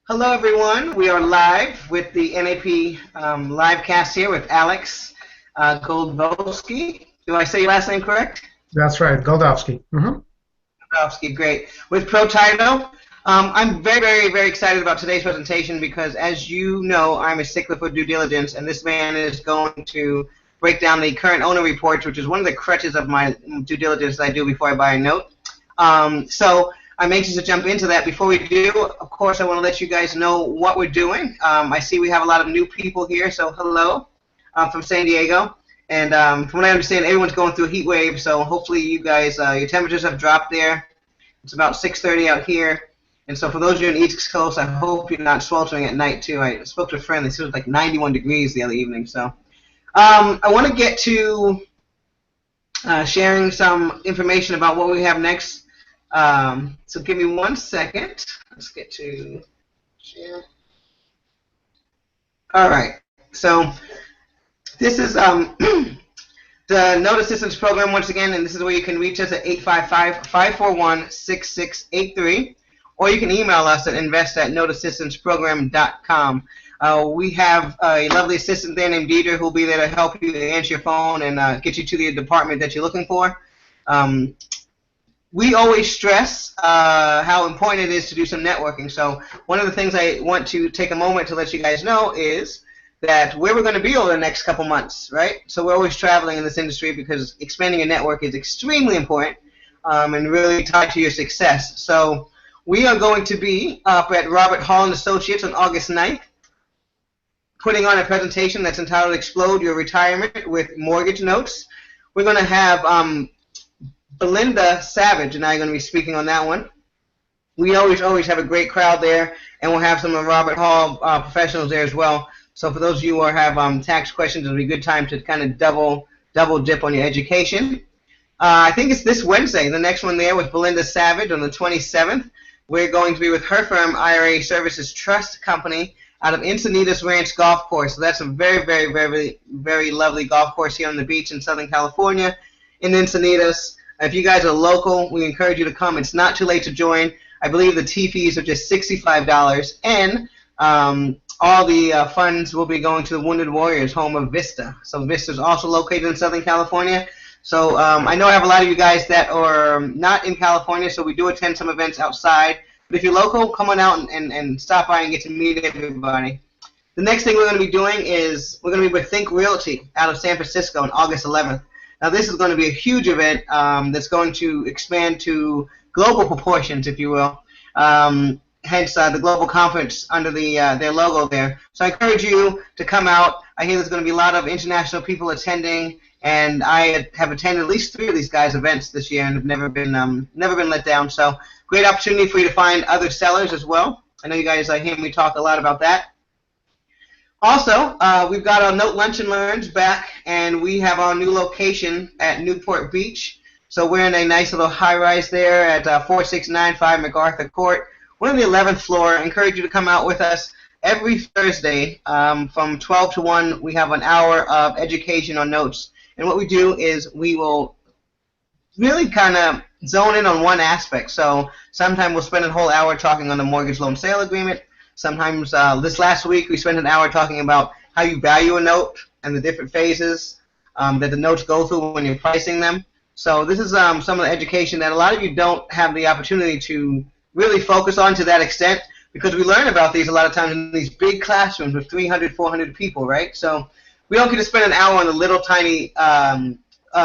Hello, everyone. We are live with the NAP live cast here with Alex Goldovsky. Do I say your last name correct? That's right, Goldovsky. Goldovsky, great. With Protitle. I'm very excited about today's presentation because, as you know, I'm a stickler for due diligence, and this man is going to break down the current owner reports, which is one of the crutches of my due diligence that I do before I buy a note. So I'm anxious to jump into that. Before we do, of course, I want to let you guys know what we're doing. I see we have a lot of new people here, so hello from San Diego. And from what I understand, everyone's going through a heat wave, so hopefully you guys, your temperatures have dropped there. It's about 6:30 out here. And so for those of you in the East Coast, I hope you're not sweltering at night, too. I spoke to a friend. They said it was like 91 degrees the other evening. So I want to get to sharing some information about what we have next. So give me 1 second. Let's get to share. All right. So this is the Note Assistance Program once again, and this is where you can reach us at 855-541-6683, or you can email us at invest@noteassistanceprogram.com. We have a lovely assistant there named Deidre who will be there to help you answer your phone and get you to the department that you're looking for. We always stress how important it is to do some networking. So one of the things I want to take a moment to let you guys know is that where we're going to be over the next couple months, right? So we're always traveling in this industry because expanding your network is extremely important and really tied to your success. So we are going to be up at Robert Hall & Associates on August 9th, putting on a presentation that's entitled Explode Your Retirement with Mortgage Notes. We're going to have Belinda Savage and I are going to be speaking on that one. We always have a great crowd there, and we'll have some of Robert Hall professionals there as well. So for those of you who have tax questions, it'll be a good time to kind of double dip on your education. I think it's this Wednesday, the next one there with Belinda Savage on the 27th. We're going to be with her firm, IRA Services Trust Company, out of Encinitas Ranch Golf Course. So that's a very lovely golf course here on the beach in Southern California in Encinitas. If you guys are local, we encourage you to come. It's not too late to join. I believe the tee fees are just $65, and all the funds will be going to the Wounded Warriors, home of Vista. So Vista is also located in Southern California. So I know I have a lot of you guys that are not in California, so we do attend some events outside. But if you're local, come on out and stop by and get to meet everybody. The next thing we're going to be doing is we're going to be with Think Realty out of San Francisco on August 11th. Now this is going to be a huge event that's going to expand to global proportions, if you will. Hence the global conference under their logo there. So I encourage you to come out. I hear there's going to be a lot of international people attending, and I have attended at least 3 of these guys' events this year and have never been let down. So great opportunity for you to find other sellers as well. I know you guys hear me talk a lot about that. Also, we've got our Note Lunch and Learns back, and we have our new location at Newport Beach. So we're in a nice little high-rise there at 4695 MacArthur Court. We're on the 11th floor. I encourage you to come out with us every Thursday from 12 to 1. We have an hour of education on notes. And what we do is we will really kind of zone in on one aspect. So sometimes we'll spend a whole hour talking on the mortgage loan sale agreement. Sometimes this last week we spent an hour talking about how you value a note and the different phases that the notes go through when you're pricing them. So this is some of the education that a lot of you don't have the opportunity to really focus on to that extent, because we learn about these a lot of times in these big classrooms with 300, 400 people, right? So we don't get to spend an hour on the little tiny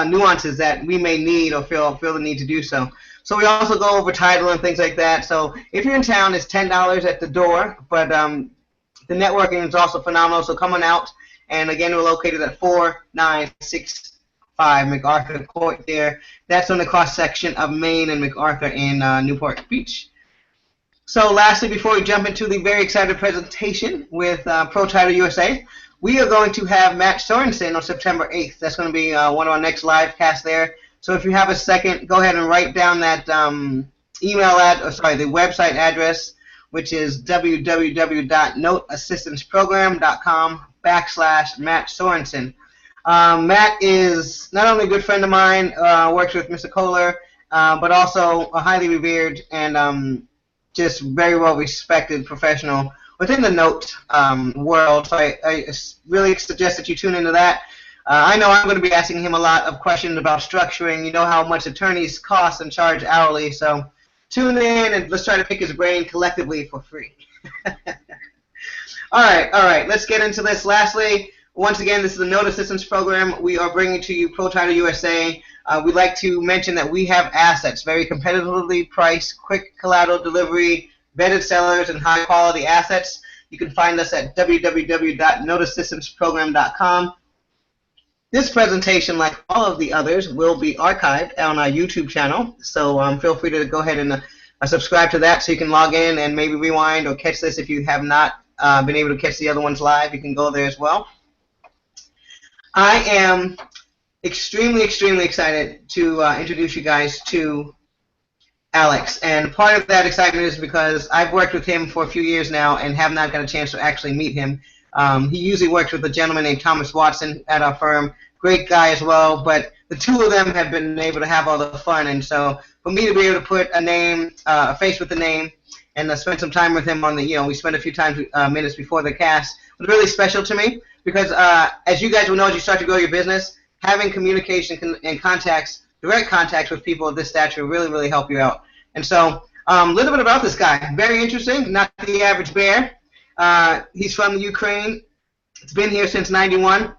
nuances that we may need or feel the need to do so. So we also go over title and things like that. So if you're in town, it's $10 at the door, but the networking is also phenomenal, so come on out. And again, we're located at 4965 MacArthur Court there. That's on the cross-section of Maine and MacArthur in Newport Beach. So lastly, before we jump into the very excited presentation with Protitle USA, we are going to have Matt Sorensen on September 8th. That's going to be one of our next live casts there. So if you have a second, go ahead and write down that the website address, which is www.noteassistanceprogram.com/Matt Sorensen. Matt is not only a good friend of mine, works with Mr. Kohler, but also a highly revered and just very well respected professional within the note world. So I really suggest that you tune into that. I know I'm going to be asking him a lot of questions about structuring. You know how much attorneys cost and charge hourly, so tune in and let's try to pick his brain collectively for free. All right, let's get into this. Lastly, once again, this is the Note Assistance Program. We are bringing to you Protitle USA. We'd like to mention that we have assets, very competitively priced, quick collateral delivery, vetted sellers, and high-quality assets. You can find us at www.noteassistanceprogram.com. This presentation, like all of the others, will be archived on our YouTube channel, so feel free to go ahead and subscribe to that so you can log in and maybe rewind or catch this if you have not been able to catch the other ones live. You can go there as well. I am extremely excited to introduce you guys to Alex, and part of that excitement is because I've worked with him for a few years now and have not got a chance to actually meet him. He usually works with a gentleman named Thomas Watson at our firm. Great guy as well, but the two of them have been able to have all the fun, and so for me to be able to put a name, a face with the name, and spend some time with him on the, we spent a few minutes before the cast, was really special to me because as you guys will know, as you start to grow your business, having communication and contacts, direct contacts with people of this stature really help you out. And so a little bit about this guy. Very interesting, not the average bear. He's from the Ukraine. It's been here since '91.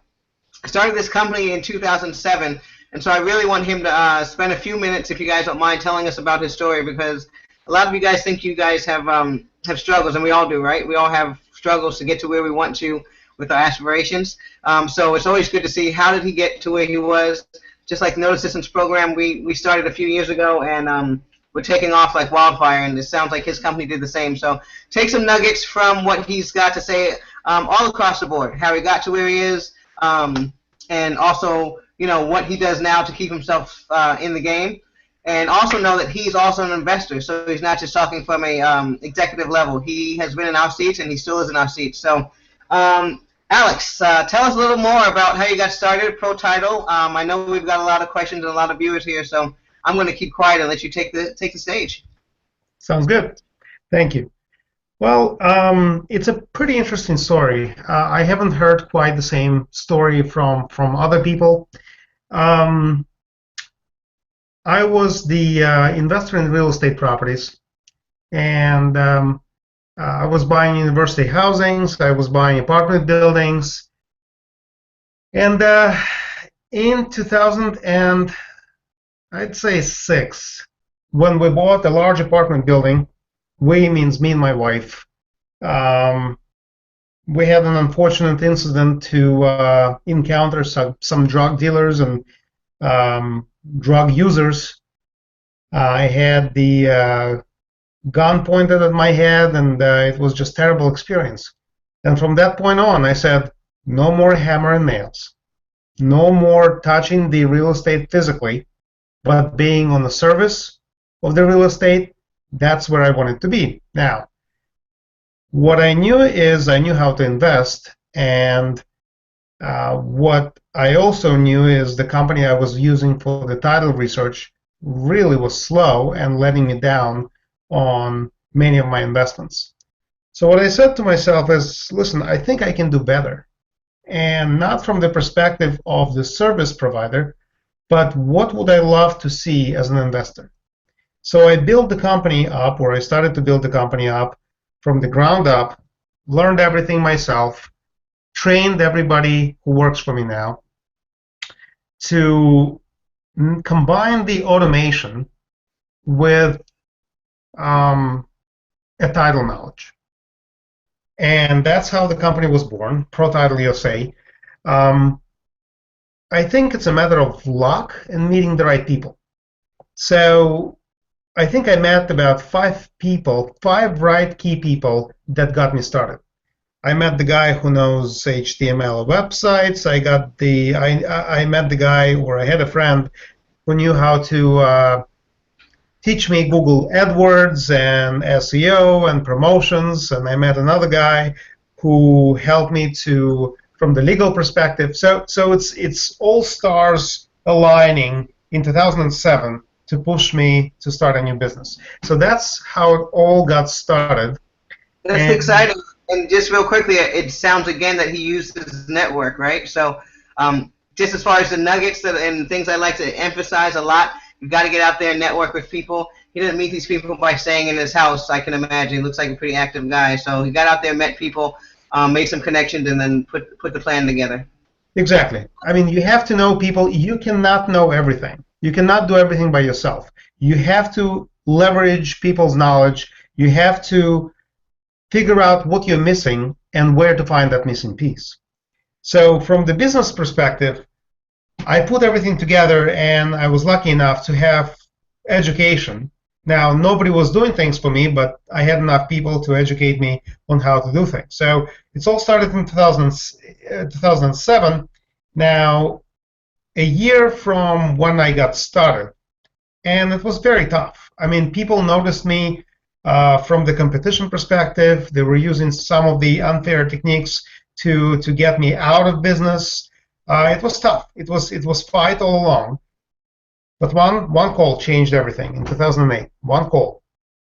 I started this company in 2007, and so I really want him to spend a few minutes, if you guys don't mind, telling us about his story, because a lot of you guys think you guys have struggles, and we all do, right? We all have struggles to get to where we want to with our aspirations. So it's always good to see how did he get to where he was. Just like the Note Assistance Program, we started a few years ago, and we're taking off like wildfire, and it sounds like his company did the same. So take some nuggets from what he's got to say all across the board, how he got to where he is, and also, what he does now to keep himself in the game, and also know that he's also an investor, so he's not just talking from a executive level. He has been in our seats, and he still is in our seats. So, Alex, tell us a little more about how you got started, Protitle. I know we've got a lot of questions and a lot of viewers here, so I'm going to keep quiet and let you take the stage. Sounds good. Thank you. Well, it's a pretty interesting story. I haven't heard quite the same story from other people. I was the investor in real estate properties, and I was buying university housings, I was buying apartment buildings, and in 2006, when we bought a large apartment building, we means me and my wife, we had an unfortunate incident to encounter some drug dealers and drug users. I had the gun pointed at my head, and it was just a terrible experience. And from that point on, I said, no more hammer and nails, no more touching the real estate physically, but being on the service of the real estate. That's where I wanted to be. Now, what I knew is I knew how to invest, and what I also knew is the company I was using for the title research really was slow and letting me down on many of my investments. So what I said to myself is, listen, I think I can do better, and not from the perspective of the service provider, but what would I love to see as an investor? So I built the company up, or I started to build the company up from the ground up, learned everything myself, trained everybody who works for me now to combine the automation with a title knowledge. And that's how the company was born, Protitle USA. I think it's a matter of luck and meeting the right people. So I think I met about 5 right key people that got me started. I met the guy who knows HTML websites. I met the guy, or I had a friend who knew how to teach me Google AdWords and SEO and promotions. And I met another guy who helped me from the legal perspective. So it's all stars aligning in 2007 to push me to start a new business. So that's how it all got started. That's exciting. And just real quickly, it sounds again that he uses network, right? So just as far as the nuggets and things I like to emphasize a lot, you've got to get out there and network with people. He doesn't meet these people by staying in his house, I can imagine. He looks like a pretty active guy. So he got out there, met people, made some connections, and then put the plan together. Exactly. I mean, you have to know people. You cannot know everything. You cannot do everything by yourself. You have to leverage people's knowledge. You have to figure out what you're missing and where to find that missing piece. So from the business perspective, I put everything together, and I was lucky enough to have education. Now, nobody was doing things for me, but I had enough people to educate me on how to do things. So it's all started in 2007. Now, a year from when I got started, and it was very tough. I mean, people noticed me from the competition perspective. They were using some of the unfair techniques to get me out of business. It was tough. It was fight all along. But one call changed everything in 2008. One call.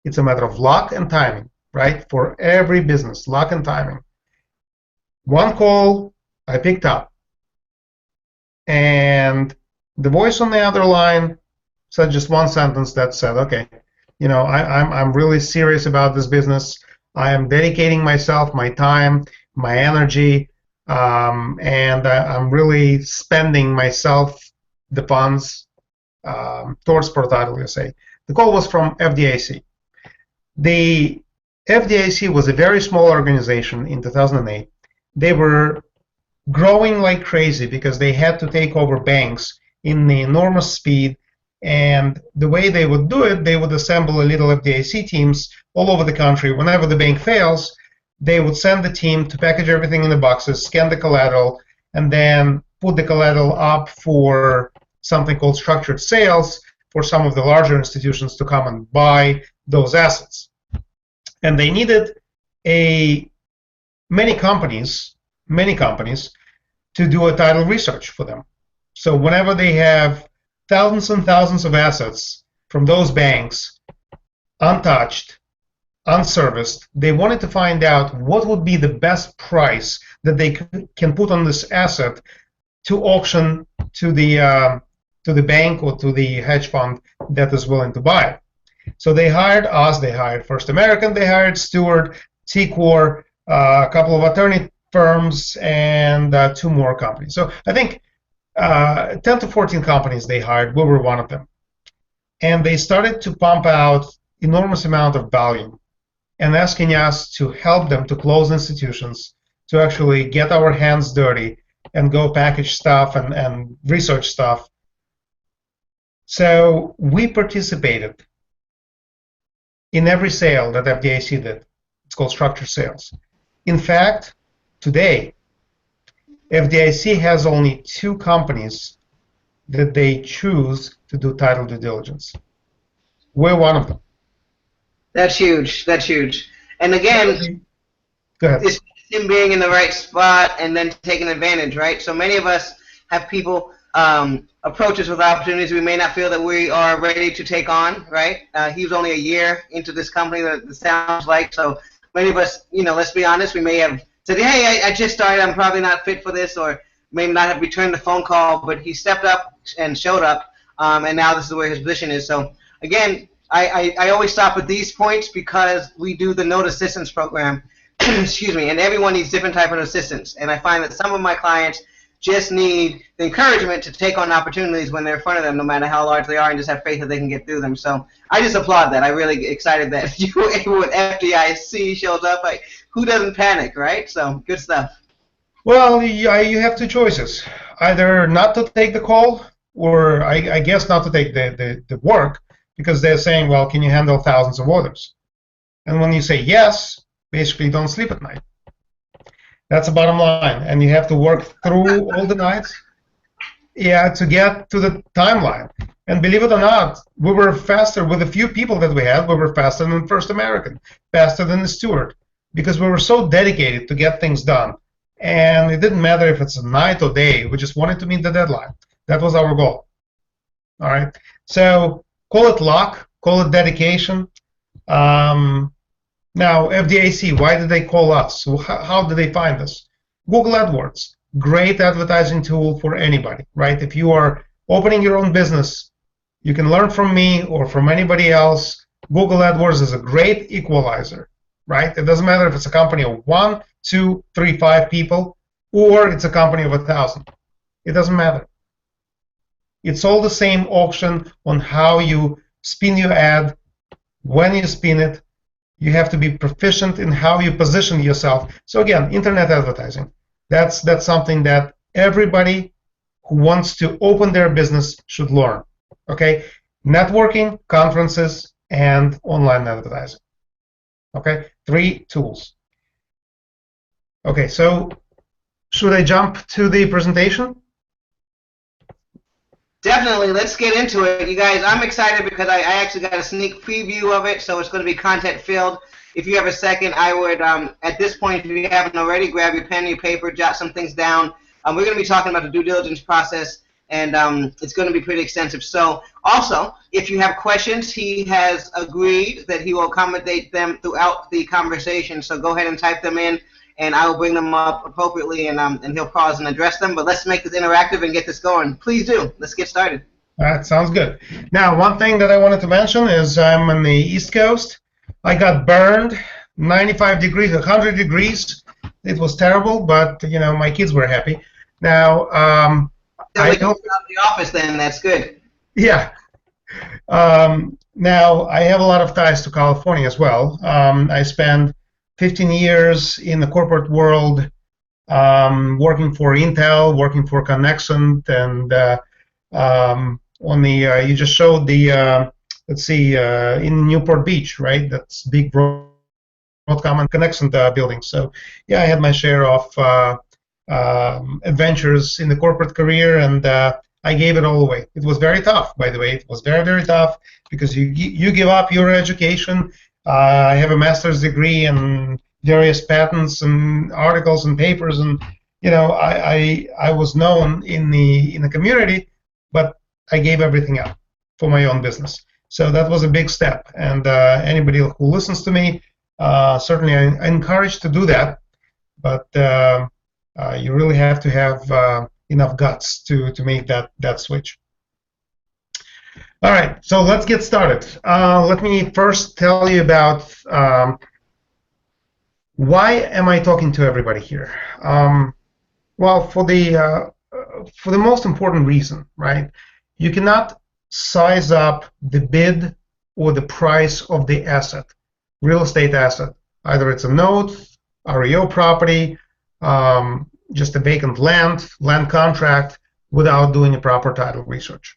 It's a matter of luck and timing, right? For every business, luck and timing. One call I picked up, and the voice on the other line said just one sentence that said, "Okay, you know, I'm really serious about this business. I am dedicating myself, my time, my energy, and I'm really spending myself, the funds, towards Protitle USA." The call was from FDIC. The FDIC was a very small organization in 2008. They were growing like crazy because they had to take over banks in the enormous speed. And the way they would do it, they would assemble a little FDIC teams all over the country. Whenever the bank fails, they would send the team to package everything in the boxes, scan the collateral, and then put the collateral up for something called structured sales for some of the larger institutions to come and buy those assets. And they needed many companies to do a title research for them. So whenever they have thousands and thousands of assets from those banks, untouched, unserviced, they wanted to find out what would be the best price that they can put on this asset to auction to the bank or to the hedge fund that is willing to buy it. So they hired us, they hired First American, they hired Stewart, Secor, a couple of attorney firms, and 2 more companies. So I think 10 to 14 companies they hired. We were one of them. And they started to pump out enormous amount of volume and asking us to help them to close institutions, to actually get our hands dirty and go package stuff and research stuff. So we participated in every sale that FDIC did. It's called structured sales. In fact, today, FDIC has only 2 companies that they choose to do title due diligence. We're one of them. That's huge. That's huge. And again, go ahead. It's him being in the right spot and then taking advantage, right? So many of us have people approach us with opportunities we may not feel that we are ready to take on, right? He was only a year into this company, that it sounds like. So many of us, you know, let's be honest, we may have said, hey, I just started, I'm probably not fit for this, or maybe not have returned the phone call, but he stepped up and showed up, and now this is where his position is. So again, I always stop at these points because we do the Note Assistance program, excuse me, and everyone needs different type of assistance. And I find that some of my clients just need the encouragement to take on opportunities when they're in front of them, no matter how large they are, and just have faith that they can get through them. So I just applaud that. I'm really excited that you were able, with FDIC shows up. Like, who doesn't panic, right? So good stuff. Well, you have 2 choices. Either not to take the call, or I guess not to take the work, because they're saying, well, can you handle thousands of orders? And when you say yes, basically don't sleep at night. That's the bottom line. And you have to work through all the nights, to get to the timeline. And believe it or not, we were faster with the few people that we had. We were faster than First American, faster than the Stewart, because we were so dedicated to get things done. And it didn't matter if it's a night or day. We just wanted to meet the deadline. That was our goal. All right. So Call it luck, call it dedication. Now, FDIC, why did they call us? How did they find us? Google AdWords, great advertising tool for anybody, right? If you are opening your own business, you can learn from me or from anybody else. Google AdWords is a great equalizer, right? It doesn't matter if it's a company of 1, 2, 3, 5 people, or it's a company of 1,000. It doesn't matter. It's all the same auction on how you spin your ad, when you spin it. You have to be proficient in how you position yourself. So again, internet advertising. That's something that everybody who wants to open their business should learn. Okay, networking, conferences, and online advertising. Okay, 3 tools. Okay, so should I jump to the presentation? Definitely. Let's get into it. You guys, I'm excited because I actually got a sneak preview of it, so it's going to be content-filled. If you have a second, I would, at this point, if you haven't already, grab your pen and your paper, jot some things down. We're going to be talking about the due diligence process, and it's going to be pretty extensive. So, also, if you have questions, he has agreed that he will accommodate them throughout the conversation, so go ahead and type them in, and I will bring them up appropriately, and he'll pause and address them. But let's make this interactive and get this going. Please do. Let's get started. All right, sounds good. Now, one thing that I wanted to mention is I'm on the East Coast. I got burned, 95 degrees, 100 degrees. It was terrible, but, you know, my kids were happy. Now, I go out of the office then. That's good. Yeah. Now, I have a lot of ties to California as well. I spent 15 years in the corporate world, working for Intel, working for Connexent, and on the you just showed the let's see, in Newport Beach, right? That's big Broadcom and Connexent building. So yeah, I had my share of adventures in the corporate career, and I gave it all away. It was very tough, by the way. It was very, very tough because you give up your education. I have a master's degree and various patents and articles and papers, and you know, I was known in the community, but I gave everything up for my own business. So that was a big step, and anybody who listens to me, certainly I encourage to do that, but you really have to have enough guts to make that switch. All right, so let's get started. Let me first tell you about why am I talking to everybody here? Well, for the most important reason, right? You cannot size up the bid or the price of the asset, real estate asset. Either it's a note, REO property, just a vacant land contract, without doing a proper title research.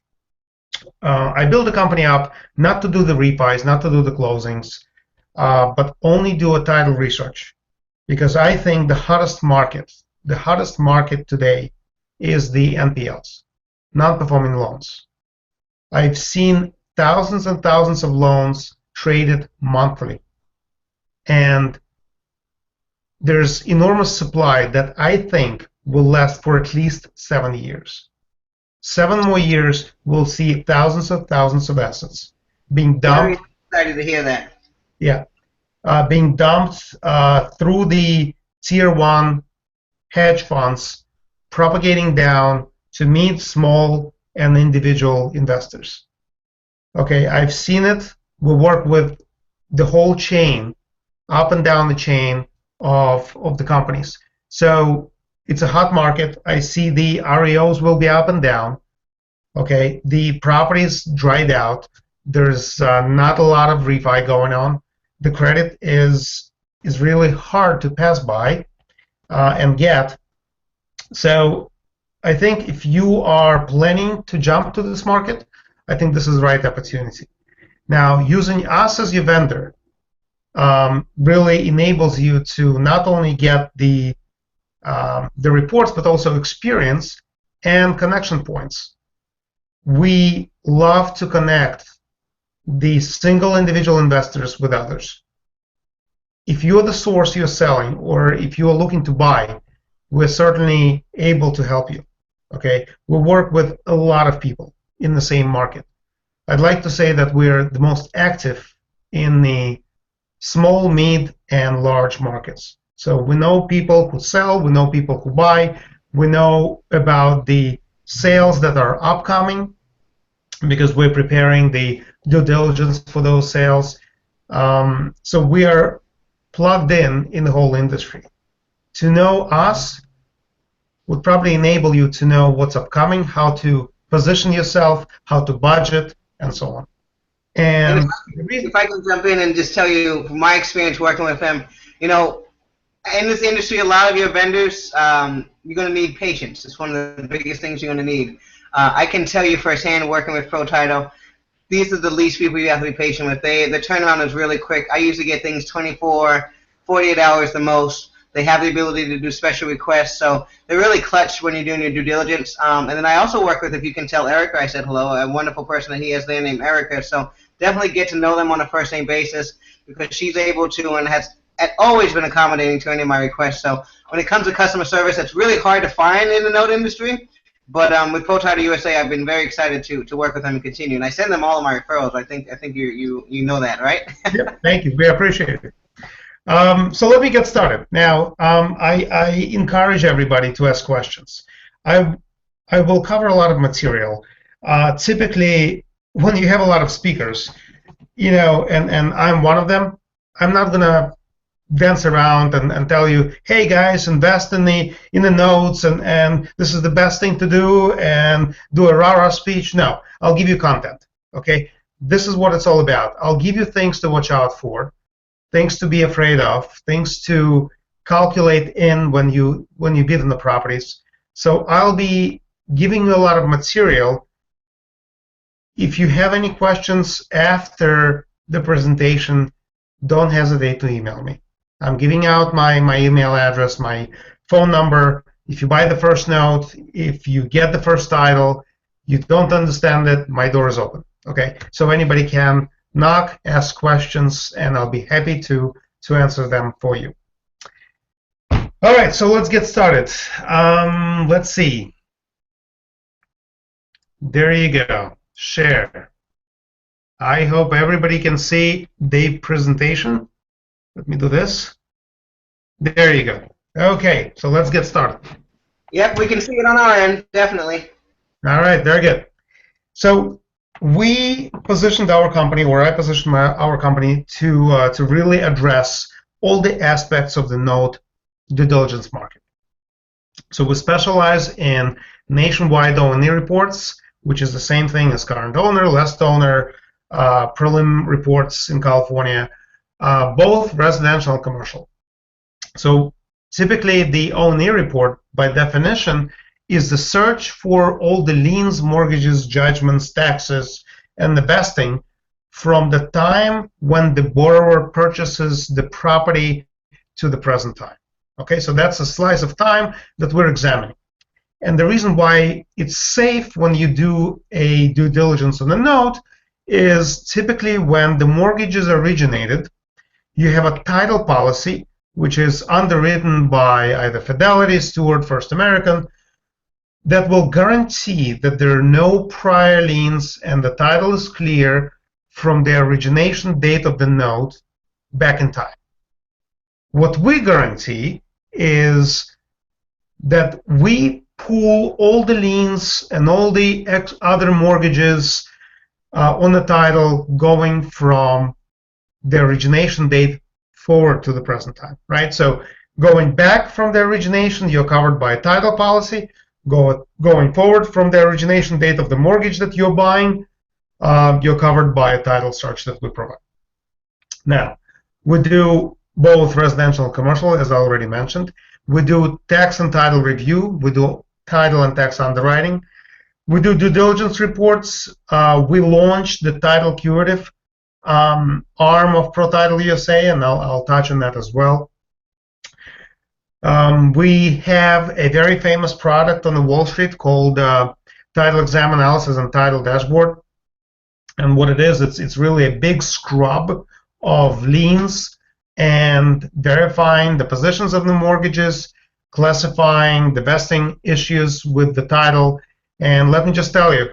I built a company up not to do the refis, not to do the closings, but only do a title research, because I think the hottest market today is the NPLs, non-performing loans. I've seen thousands and thousands of loans traded monthly, and there's enormous supply that I think will last for at least 7 years. 7 more years, we'll see thousands of assets being dumped. Very excited to hear that. Yeah, being dumped through the tier 1 hedge funds, propagating down to meet small and individual investors. Okay, I've seen it. We work with the whole chain, up and down the chain of the companies. So it's a hot market. I see the REOs will be up and down. Okay, the properties dried out. There's not a lot of refi going on. The credit is really hard to pass by and get. So I think if you are planning to jump to this market, I think this is the right opportunity. Now, using us as your vendor really enables you to not only get the reports, but also experience and connection points. We love to connect the single individual investors with others. If you're the source you're selling, or if you're looking to buy, we're certainly able to help you. Okay, we work with a lot of people in the same market. I'd like to say that we're the most active in the small, mid, and large markets. So we know people who sell, we know people who buy, we know about the sales that are upcoming because we're preparing the due diligence for those sales. So we are plugged in the whole industry. To know us would probably enable you to know what's upcoming, how to position yourself, how to budget, and so on. And if I can jump in and just tell you from my experience working with them, you know, in this industry, a lot of your vendors, you're going to need patience. It's one of the biggest things you're going to need. I can tell you firsthand working with Protitle, these are the least people you have to be patient with. The turnaround is really quick. I usually get things 24, 48 hours the most. They have the ability to do special requests, so they're really clutch when you're doing your due diligence. And then I also work with, if you can tell Erica I said hello, a wonderful person that he has there named Erica. So definitely get to know them on a first-name basis because she's able to and has always been accommodating to any of my requests. So when it comes to customer service, it's really hard to find in the note industry. But with Protitle USA, I've been very excited to work with them and continue. And I send them all of my referrals. I think you know that, right? Yeah, thank you. We appreciate it. So let me get started. Now, I encourage everybody to ask questions. I will cover a lot of material. Typically, when you have a lot of speakers, you know, and I'm one of them, I'm not going to dance around and tell you, hey guys, invest in the notes and this is the best thing to do and do a rah-rah speech. No, I'll give you content. Okay, this is what it's all about. I'll give you things to watch out for, things to be afraid of, things to calculate in when you bid on the properties. So I'll be giving you a lot of material. If you have any questions after the presentation, don't hesitate to email me. I'm giving out my email address, my phone number. If you buy the first note, if you get the first title, you don't understand it, my door is open. Okay, so anybody can knock, ask questions, and I'll be happy to answer them for you. All right, so let's get started. Let's see. There you go. Share. I hope everybody can see the presentation. Let me do this. There you go. Okay, so let's get started. Yep, we can see it on our end, definitely. All right, very good. So we positioned our company, or I positioned our company, to really address all the aspects of the note due diligence market. So we specialize in nationwide O&E reports, which is the same thing as current owner, last owner, prelim reports in California, both residential and commercial. So typically the O&E report, by definition, is the search for all the liens, mortgages, judgments, taxes, and the vesting from the time when the borrower purchases the property to the present time. Okay, so that's a slice of time that we're examining. And the reason why it's safe when you do a due diligence on a note is typically when the mortgage is originated, you have a title policy which is underwritten by either Fidelity, Stewart, First American, that will guarantee that there are no prior liens and the title is clear from the origination date of the note back in time. What we guarantee is that we pool all the liens and all the other mortgages on the title going from the origination date forward to the present time, right? So going back from the origination, you're covered by a title policy. Going forward from the origination date of the mortgage that you're buying, you're covered by a title search that we provide. Now, we do both residential and commercial, as I already mentioned. We do tax and title review. We do title and tax underwriting. We do due diligence reports. We launched the title Curative arm of Protitle USA, and I'll touch on that as well. We have a very famous product on the Wall Street called Title Exam Analysis and Title Dashboard. And what it is, it's really a big scrub of liens and verifying the positions of the mortgages, classifying the vesting issues with the title. And let me just tell you,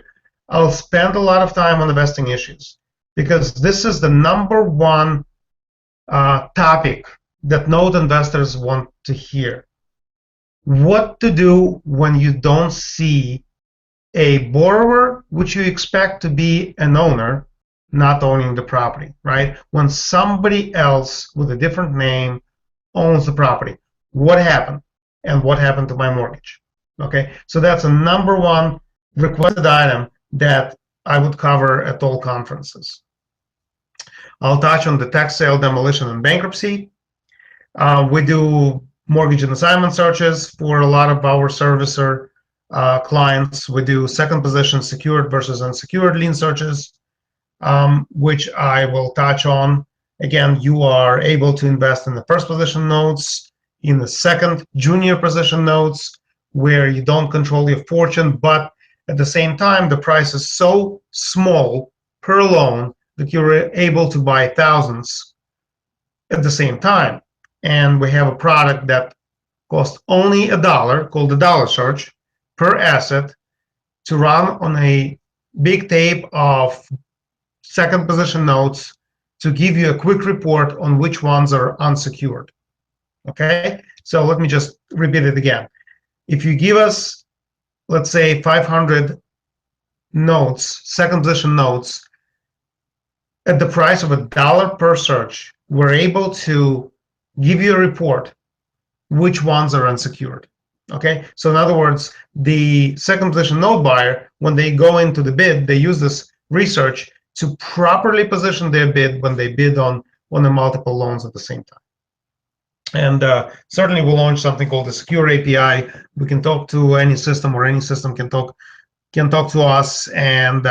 I'll spend a lot of time on the vesting issues, because this is the #1 topic that note investors want to hear. What to do when you don't see a borrower, which you expect to be an owner, not owning the property, right? When somebody else with a different name owns the property, what happened? And what happened to my mortgage? Okay, so that's a #1 requested item that I would cover at all conferences. I'll touch on the tax sale, demolition, and bankruptcy. We do mortgage and assignment searches for a lot of our servicer clients. We do second position secured versus unsecured lien searches, which I will touch on. Again, you are able to invest in the first position notes, in the second junior position notes, where you don't control your fortune, but at the same time, the price is so small per loan that you're able to buy thousands at the same time. And we have a product that costs only $1, called the dollar search, per asset, to run on a big tape of second position notes to give you a quick report on which ones are unsecured. Okay, so let me just repeat it again. If you give us, let's say, 500 notes, second position notes, at the price of $1 per search, we're able to give you a report which ones are unsecured. Okay, so in other words, the second position note buyer, when they go into the bid, they use this research to properly position their bid when they bid on the multiple loans at the same time. And certainly we'll launch something called the Secure API. We can talk to any system, or any system can talk to us, and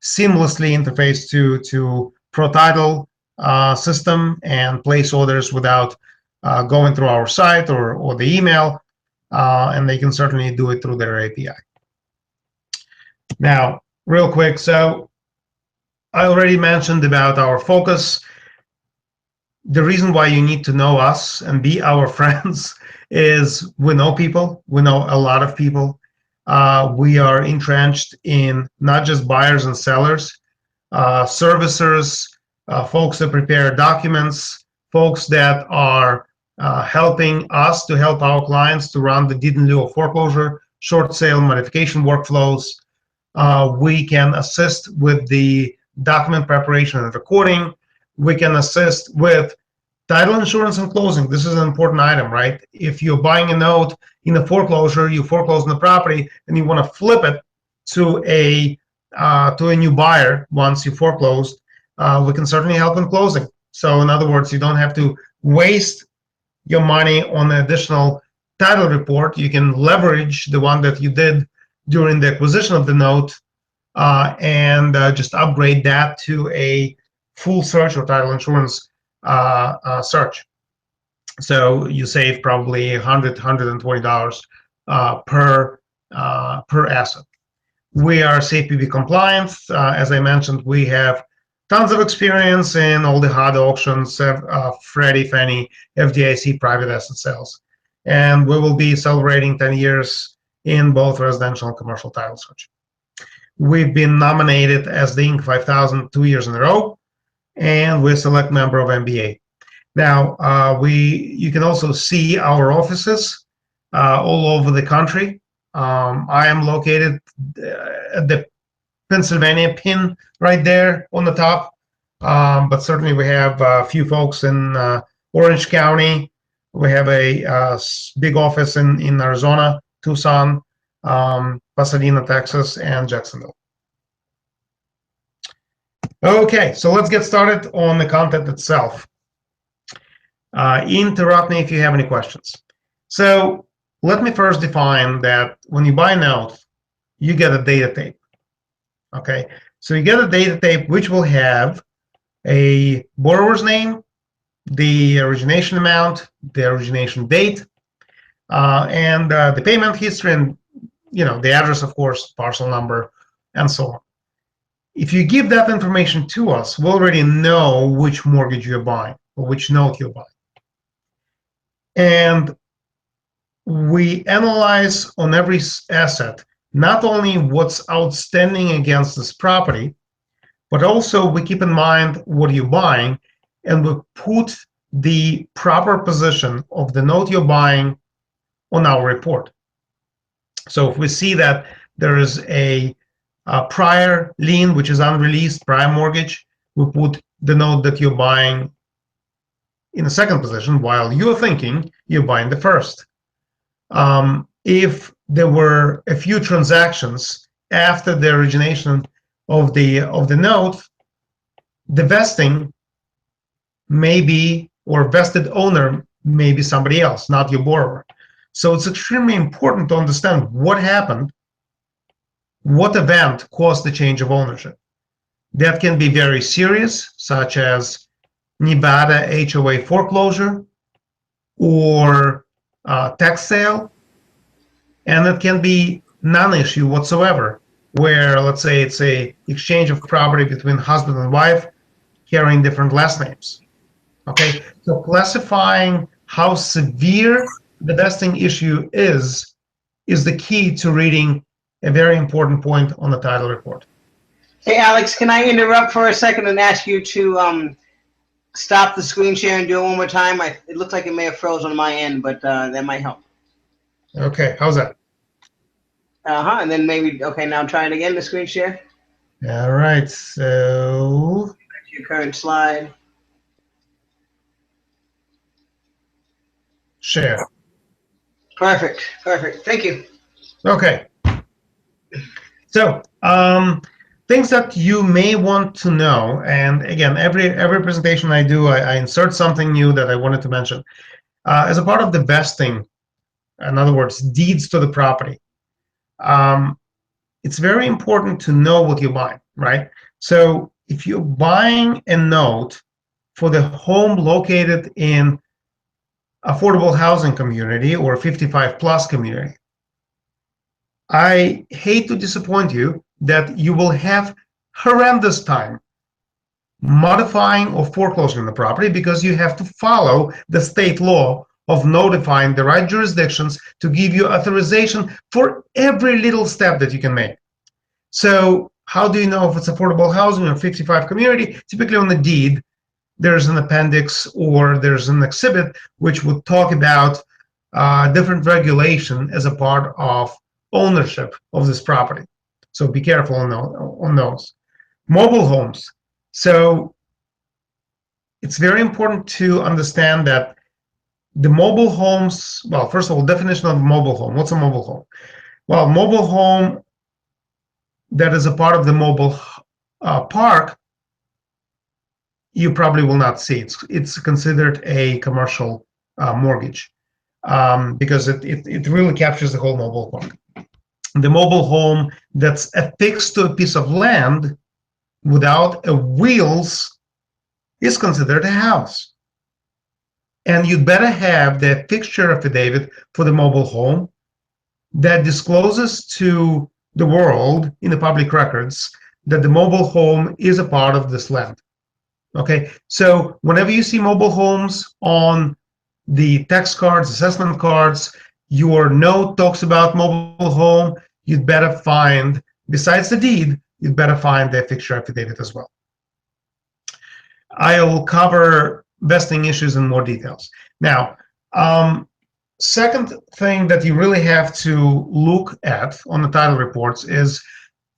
seamlessly interface to Protitle system and place orders without going through our site or the email, and they can certainly do it through their API. Now, real quick, so I already mentioned about our focus. The reason why you need to know us and be our friends is we know people. We know a lot of people. We are entrenched in not just buyers and sellers, servicers, folks that prepare documents, folks that are helping us to help our clients to run the deed in lieu of foreclosure, short sale modification workflows. We can assist with the document preparation and recording. We can assist with title insurance and closing. This is an important item, right? If you're buying a note in a foreclosure, you foreclose on the property, and you want to flip it to a new buyer once you foreclosed, we can certainly help in closing. So in other words, you don't have to waste your money on the additional title report. You can leverage the one that you did during the acquisition of the note, and just upgrade that to a full search or title insurance search. So you save probably $100, $120 per asset. We are CFPB compliant. As I mentioned, we have tons of experience in all the hard auctions, Freddie, Fannie, FDIC private asset sales. And we will be celebrating 10 years in both residential and commercial title search. We've been nominated as the Inc. 5000 2 years in a row, and we're a select member of MBA. Now, you can also see our offices all over the country. I am located at the Pennsylvania pin right there on the top, but certainly we have a few folks in Orange County. We have a big office in Arizona, Tucson, Pasadena, Texas, and Jacksonville. Okay, so let's get started on the content itself. Interrupt me if you have any questions. So let me first define that when you buy a note, you get a data tape. Okay, so you get a data tape which will have a borrower's name, the origination amount, the origination date, and the payment history, and the address, of course, parcel number, and so on. If you give that information to us, we already know which mortgage you're buying or which note you're buying. And we analyze on every asset not only what's outstanding against this property, but also we keep in mind what you're buying, and we put the proper position of the note you're buying on our report. So if we see that there is a prior lien, which is unreleased, prior mortgage, we put the note that you're buying in the second position while you're thinking you're buying the first. If there were a few transactions after the origination of the note, the vesting may be, or vested owner may be somebody else, not your borrower. So it's extremely important to understand what happened, what event caused the change of ownership. That can be very serious, such as Nevada HOA foreclosure or tax sale, and it can be non-issue whatsoever, where let's say it's a exchange of property between husband and wife carrying different last names. Okay, so classifying how severe the vesting issue is the key to reading a very important point on the title report. Hey, Alex, can I interrupt for a second and ask you to stop the screen share and do it one more time? It looks like it may have froze on my end, but that might help. Okay, how's that? And then maybe, okay, now try it again, the screen share. All right, so Back to your current slide. Share. Perfect, perfect. Thank you. Okay. So things that you may want to know, and again, every presentation I do, I insert something new that I wanted to mention. As a part of the vesting, in other words, deeds to the property, it's very important to know what you're buying, right? So if you're buying a note for the home located in affordable housing community or 55 plus community, I hate to disappoint you that you will have horrendous time modifying or foreclosing the property, because you have to follow the state law of notifying the right jurisdictions to give you authorization for every little step that you can make. So how do you know if it's affordable housing or 55 community? Typically on the deed, there's an appendix or there's an exhibit which would talk about different regulation as a part of ownership of this property. So be careful on those. Mobile homes. So it's very important to understand that the mobile homes, well, first of all, definition of mobile home. What's a mobile home? Well, mobile home that is a part of the mobile park, you probably will not see. It's considered a commercial mortgage because it really captures the whole mobile park. The mobile home that's affixed to a piece of land without wheels is considered a house. And you'd better have the fixture affidavit for the mobile home that discloses to the world in the public records that the mobile home is a part of this land. Okay, so whenever you see mobile homes on the tax cards, assessment cards, your note talks about mobile home, you'd better find, besides the deed, you'd better find the fixture affidavit as well. I'll cover vesting issues in more details. Now, second thing that you really have to look at on the title reports is,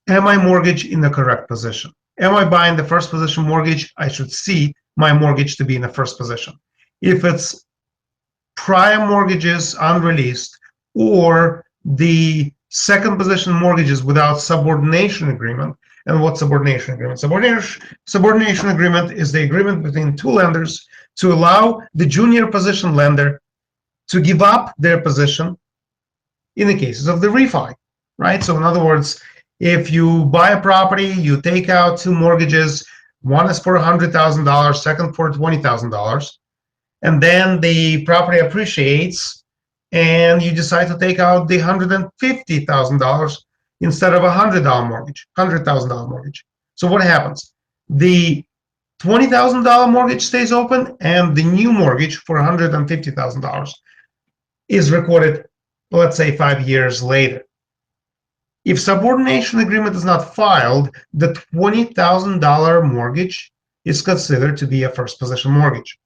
am I mortgaged in the correct position? Am I buying the first position mortgage? I should see my mortgage to be in the first position. If it's prior mortgages unreleased or the second position mortgages without subordination agreement, and what's subordination agreement? Subordination agreement is the agreement between two lenders to allow the junior position lender to give up their position in the cases of the refi, right? So in other words, if you buy a property, you take out two mortgages, one is for $100,000, second for $20,000, and then the property appreciates, and you decide to take out the $150,000 instead of a $100,000 mortgage. So what happens? The $20,000 mortgage stays open, and the new mortgage for $150,000 is recorded, let's say, 5 years later. If subordination agreement is not filed, the $20,000 mortgage is considered to be a first possession mortgage,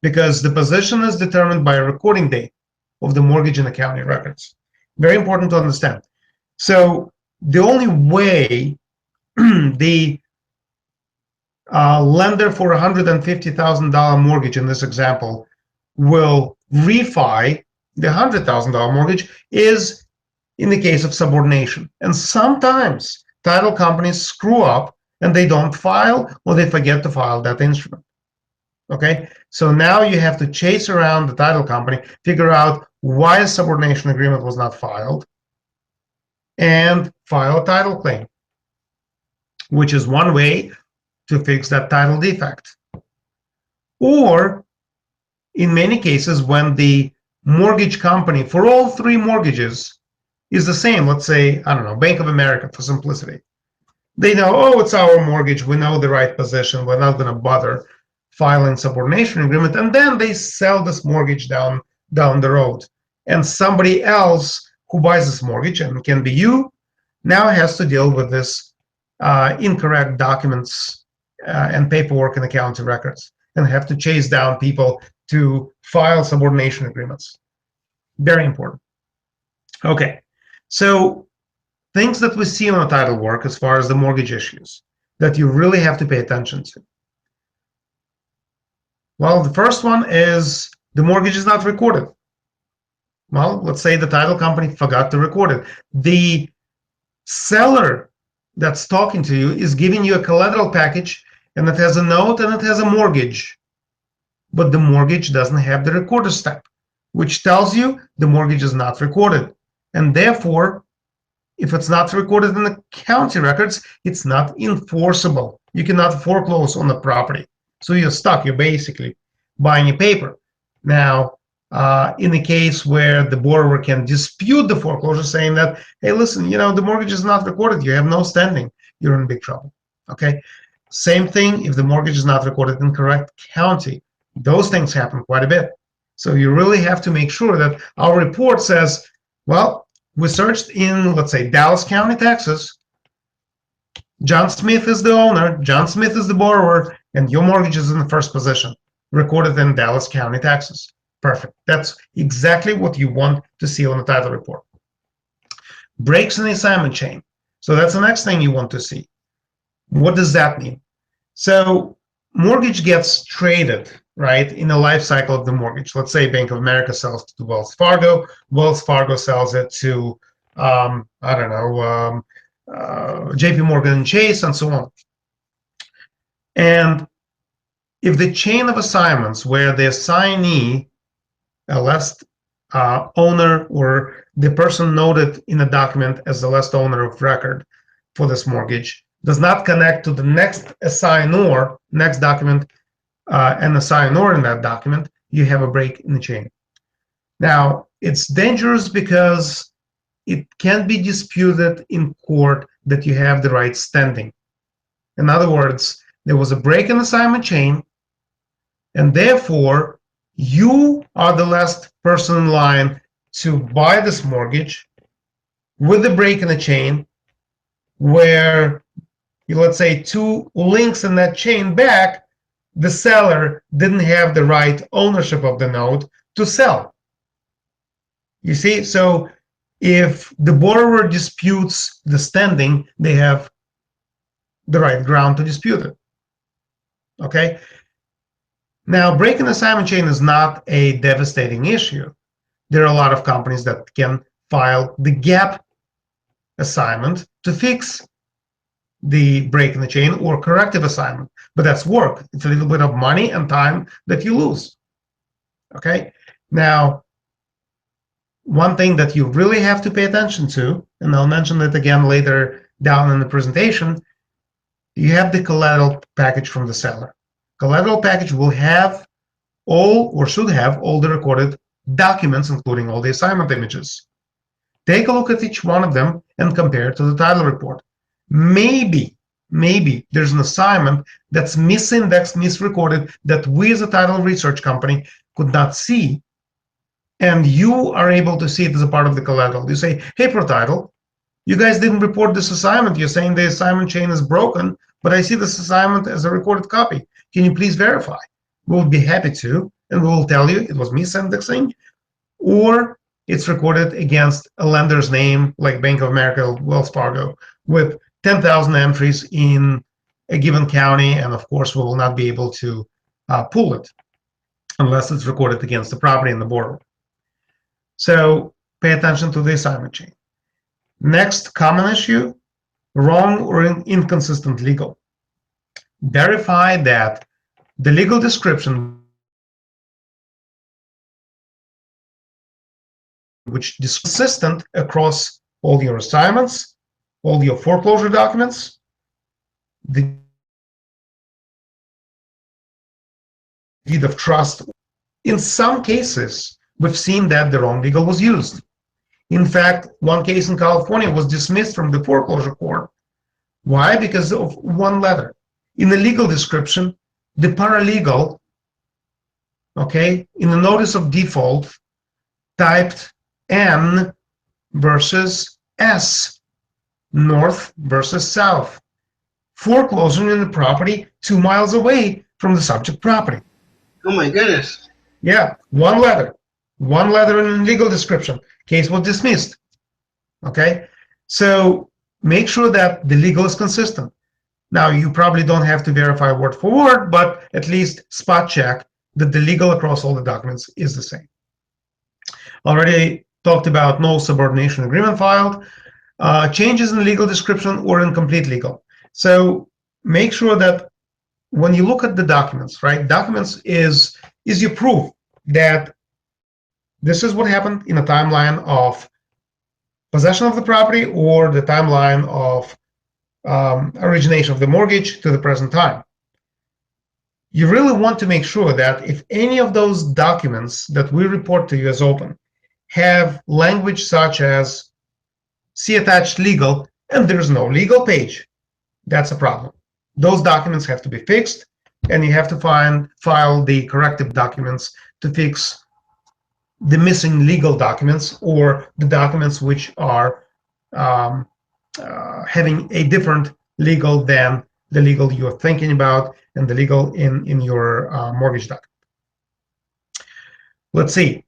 because the possession is determined by a recording date of the mortgage in the county records. Very important to understand. So the only way the lender for a $150,000 mortgage in this example will refi the $100,000 mortgage is in the case of subordination. And sometimes title companies screw up and they don't file, or they forget to file that instrument. Okay, so now you have to chase around the title company, figure out why a subordination agreement was not filed, and file a title claim, which is one way to fix that title defect. Or in many cases, when the mortgage company for all three mortgages is the same, let's say, I don't know, Bank of America for simplicity, they know, oh, it's our mortgage, we know the right position, we're not going to bother filing subordination agreement, and then they sell this mortgage down the road, and somebody else who buys this mortgage, and it can be you, now has to deal with this incorrect documents and paperwork in the county records, and have to chase down people to file subordination agreements. Very important. Okay, so things that we see on a title work as far as the mortgage issues that you really have to pay attention to. Well, the first one is the mortgage is not recorded. Well, let's say the title company forgot to record it. The seller that's talking to you is giving you a collateral package, and it has a note and it has a mortgage, but the mortgage doesn't have the recorder step, which tells you the mortgage is not recorded. And therefore, if it's not recorded in the county records, it's not enforceable. You cannot foreclose on the property. So you're stuck. You're basically buying a paper. Now, in the case where the borrower can dispute the foreclosure, saying that, hey, listen, you know, the mortgage is not recorded. You have no standing. You're in big trouble. Okay. Same thing if the mortgage is not recorded in correct county. Those things happen quite a bit. So you really have to make sure that our report says, well, we searched in, let's say, Dallas County, Texas. John Smith is the owner, John Smith is the borrower, and your mortgage is in the first position, recorded in Dallas County, Texas. Perfect. That's exactly what you want to see on the title report. Breaks in the assignment chain. So that's the next thing you want to see. What does that mean? So mortgage gets traded, right, in the life cycle of the mortgage. Let's say Bank of America sells to Wells Fargo. Wells Fargo sells it to, I don't know, JP Morgan and Chase, and so on. And if the chain of assignments where the assignee, a last owner, or the person noted in a document as the last owner of record for this mortgage, does not connect to the next assignor, next document, an assignor in that document, you have a break in the chain. Now, it's dangerous because it can be disputed in court that you have the right standing. In other words, there was a break in the assignment chain, and therefore you are the last person in line to buy this mortgage with the break in the chain, where, let's say, two links in that chain back, the seller didn't have the right ownership of the note to sell. You see, so if the borrower disputes the standing, they have the right ground to dispute it. Okay. Now, breaking the assignment chain is not a devastating issue. There are a lot of companies that can file the gap assignment to fix the break in the chain, or corrective assignment, but that's work. It's a little bit of money and time that you lose. Okay. Now, one thing that you really have to pay attention to, and I'll mention it again later down in the presentation, you have the collateral package from the seller. Collateral package will have all, or should have, all the recorded documents, including all the assignment images. Take a look at each one of them and compare it to the title report. Maybe there's an assignment that's misindexed, misrecorded, that we as a title research company could not see, and you are able to see it as a part of the collateral. You say, hey, Protitle, You guys didn't report this assignment. You're saying the assignment chain is broken, but I see this assignment as a recorded copy. Can you please verify? We'll be happy to, and we will tell you it was misindexing, or it's recorded against a lender's name, like Bank of America, Wells Fargo, with 10,000 entries in a given county, and of course, we will not be able to pull it unless it's recorded against the property and the borrower. So pay attention to the assignment chain. Next common issue, wrong or inconsistent legal. Verify that the legal description which is consistent across all your assignments, all your foreclosure documents, the deed of trust. In some cases, we've seen that the wrong legal was used. In fact, one case in California was dismissed from the foreclosure court. Why? Because of one letter. In the legal description, the paralegal, okay, in the notice of default, typed N versus S, north versus south, foreclosing in the property 2 miles away from the subject property. Oh my goodness. Yeah, one letter in the legal description. Case was dismissed. Okay, so make sure that the legal is consistent. Now, you probably don't have to verify word for word, but at least spot check that the legal across all the documents is the same. Already talked about no subordination agreement filed, changes in legal description or incomplete legal. So make sure that when you look at the documents, right, documents is your proof that this is what happened in a timeline of possession of the property or the timeline of origination of the mortgage to the present time. You really want to make sure that if any of those documents that we report to you as open have language such as see attached legal and there's no legal page, that's a problem. Those documents have to be fixed, and you have to file the corrective documents to fix the missing legal documents or the documents which are having a different legal than the legal you're thinking about and the legal in your mortgage document. Let's see.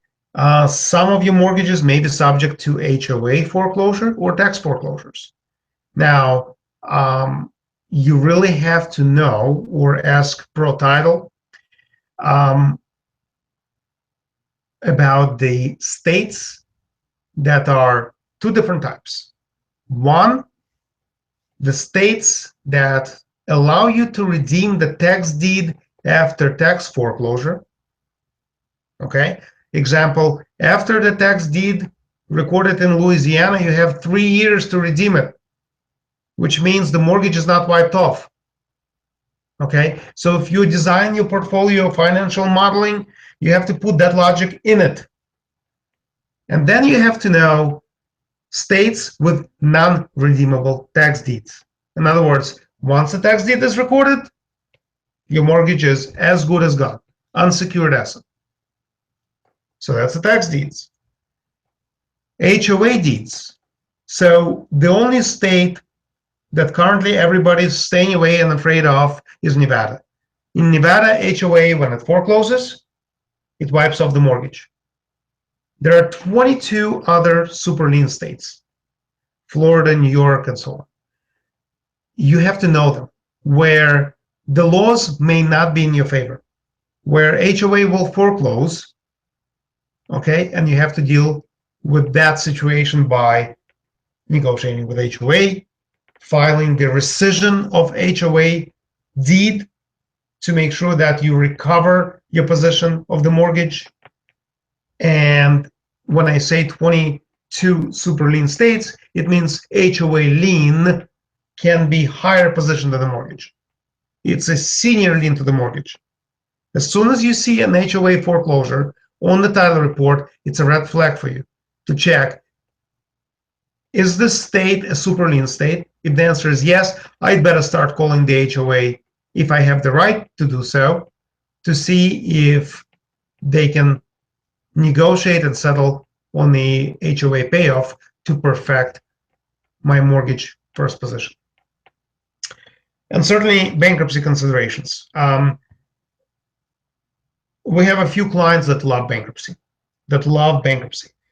Some of your mortgages may be subject to HOA foreclosure or tax foreclosures. Now, you really have to know or ask Protitle about the states that are two different types. One, the states that allow you to redeem the tax deed after tax foreclosure. Okay, example, after the tax deed recorded in Louisiana, you have 3 years to redeem it, which means the mortgage is not wiped off. Okay, so if you design your portfolio financial modeling, you have to put that logic in it. And then you have to know states with non-redeemable tax deeds. In other words, once the tax deed is recorded, your mortgage is as good as gone, unsecured asset. So that's the tax deeds. HOA deeds. So the only state that currently everybody's staying away and afraid of is Nevada. In Nevada, HOA, when it forecloses, it wipes off the mortgage. There are 22 other super lien states, Florida, New York, and so on. You have to know them, where the laws may not be in your favor, where HOA will foreclose, okay, and you have to deal with that situation by negotiating with HOA, filing the rescission of HOA deed to make sure that you recover your possession of the mortgage. And when I say 22 super lien states, it means HOA lien can be higher position than the mortgage. It's a senior lien to the mortgage. As soon as you see an HOA foreclosure on the title report, it's a red flag for you to check, is this state a super lien state? If the answer is yes, I'd better start calling the HOA if I have the right to do so, to see if they can negotiate and settle on the HOA payoff to perfect my mortgage first position. And certainly bankruptcy considerations. We have a few clients that love bankruptcy,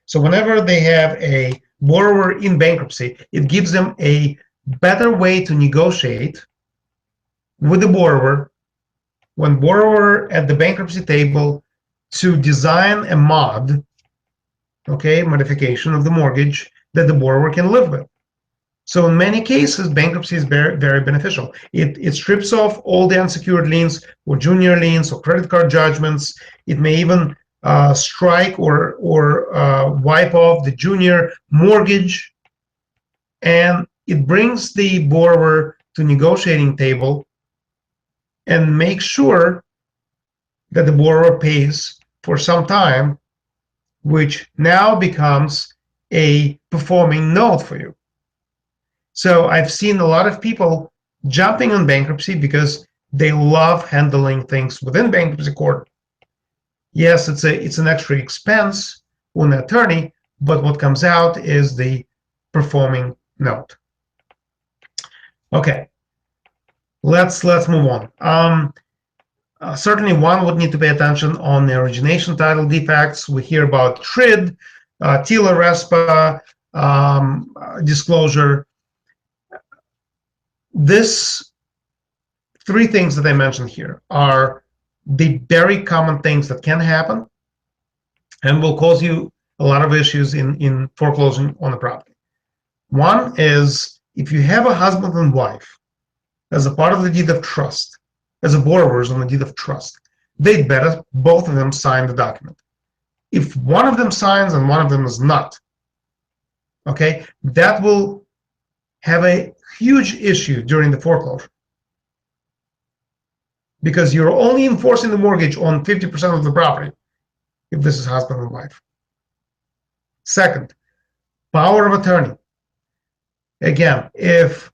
So whenever they have a borrower in bankruptcy, it gives them a better way to negotiate with the borrower when borrower at the bankruptcy table to design a modification of the mortgage that the borrower can live with. So in many cases, bankruptcy is very, very beneficial. It strips off all the unsecured liens or junior liens or credit card judgments. It may even strike or wipe off the junior mortgage, and it brings the borrower to negotiating table and make sure that the borrower pays for some time, which now becomes a performing note for you. So I've seen a lot of people jumping on bankruptcy because they love handling things within bankruptcy court. Yes, it's an extra expense on the attorney, but what comes out is the performing note. Okay, let's move on. Certainly, one would need to pay attention on the origination title defects. We hear about TRID, TILA, RESPA, disclosure. This three things that I mentioned here are the very common things that can happen and will cause you a lot of issues in foreclosing on the property. One is if you have a husband and wife as a part of the deed of trust, as a borrowers on the deed of trust, they'd better both of them sign the document. If one of them signs and one of them is not, okay, that will have a huge issue during the foreclosure, because you're only enforcing the mortgage on 50% of the property if this is husband and wife. Second, power of attorney. Again, if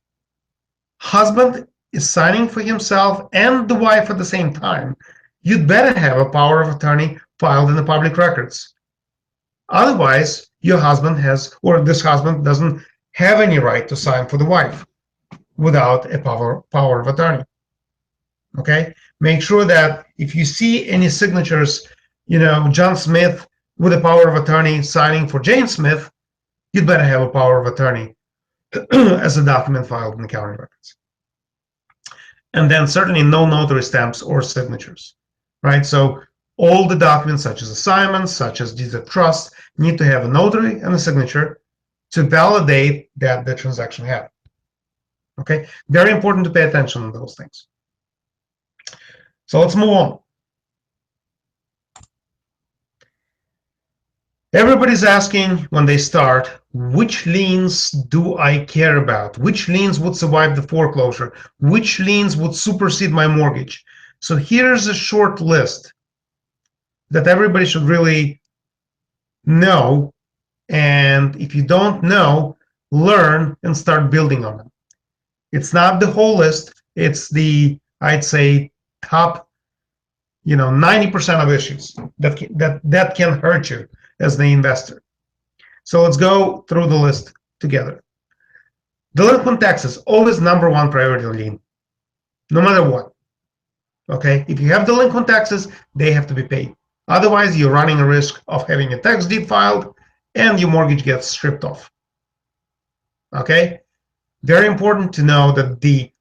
husband is signing for himself and the wife at the same time, you'd better have a power of attorney filed in the public records. Otherwise, your husband has, or this husband doesn't have any right to sign for the wife without a power of attorney. Okay, make sure that if you see any signatures, John Smith with a power of attorney signing for Jane Smith, you'd better have a power of attorney as a document filed in the county records. And then certainly no notary stamps or signatures, right? So all the documents such as assignments, such as deeds of trust, need to have a notary and a signature to validate that the transaction happened. Okay, very important to pay attention to those things. So let's move on. Everybody's asking when they start, which liens do I care about? Which liens would survive the foreclosure? Which liens would supersede my mortgage? So here's a short list that everybody should really know. And if you don't know, learn and start building on them. It's not the whole list. It's the, I'd say, top 90% of issues that can hurt you as the investor. So let's go through the list together. Delinquent taxes, always #1 priority lien, no matter what. Okay, if you have delinquent taxes, they have to be paid. Otherwise, you're running a risk of having a tax deed filed and your mortgage gets stripped off. Okay, very important to know that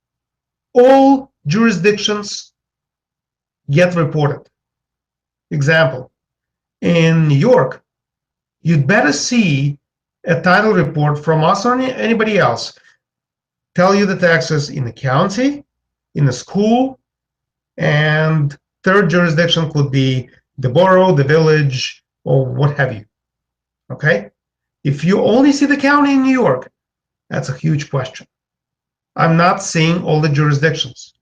all jurisdictions get reported. Example, in New York, you'd better see a title report from us or anybody else tell you the taxes in the county, in the school, and third jurisdiction could be the borough, the village, or what have you. Okay? If you only see the county in New York, that's a huge question. I'm not seeing all the jurisdictions.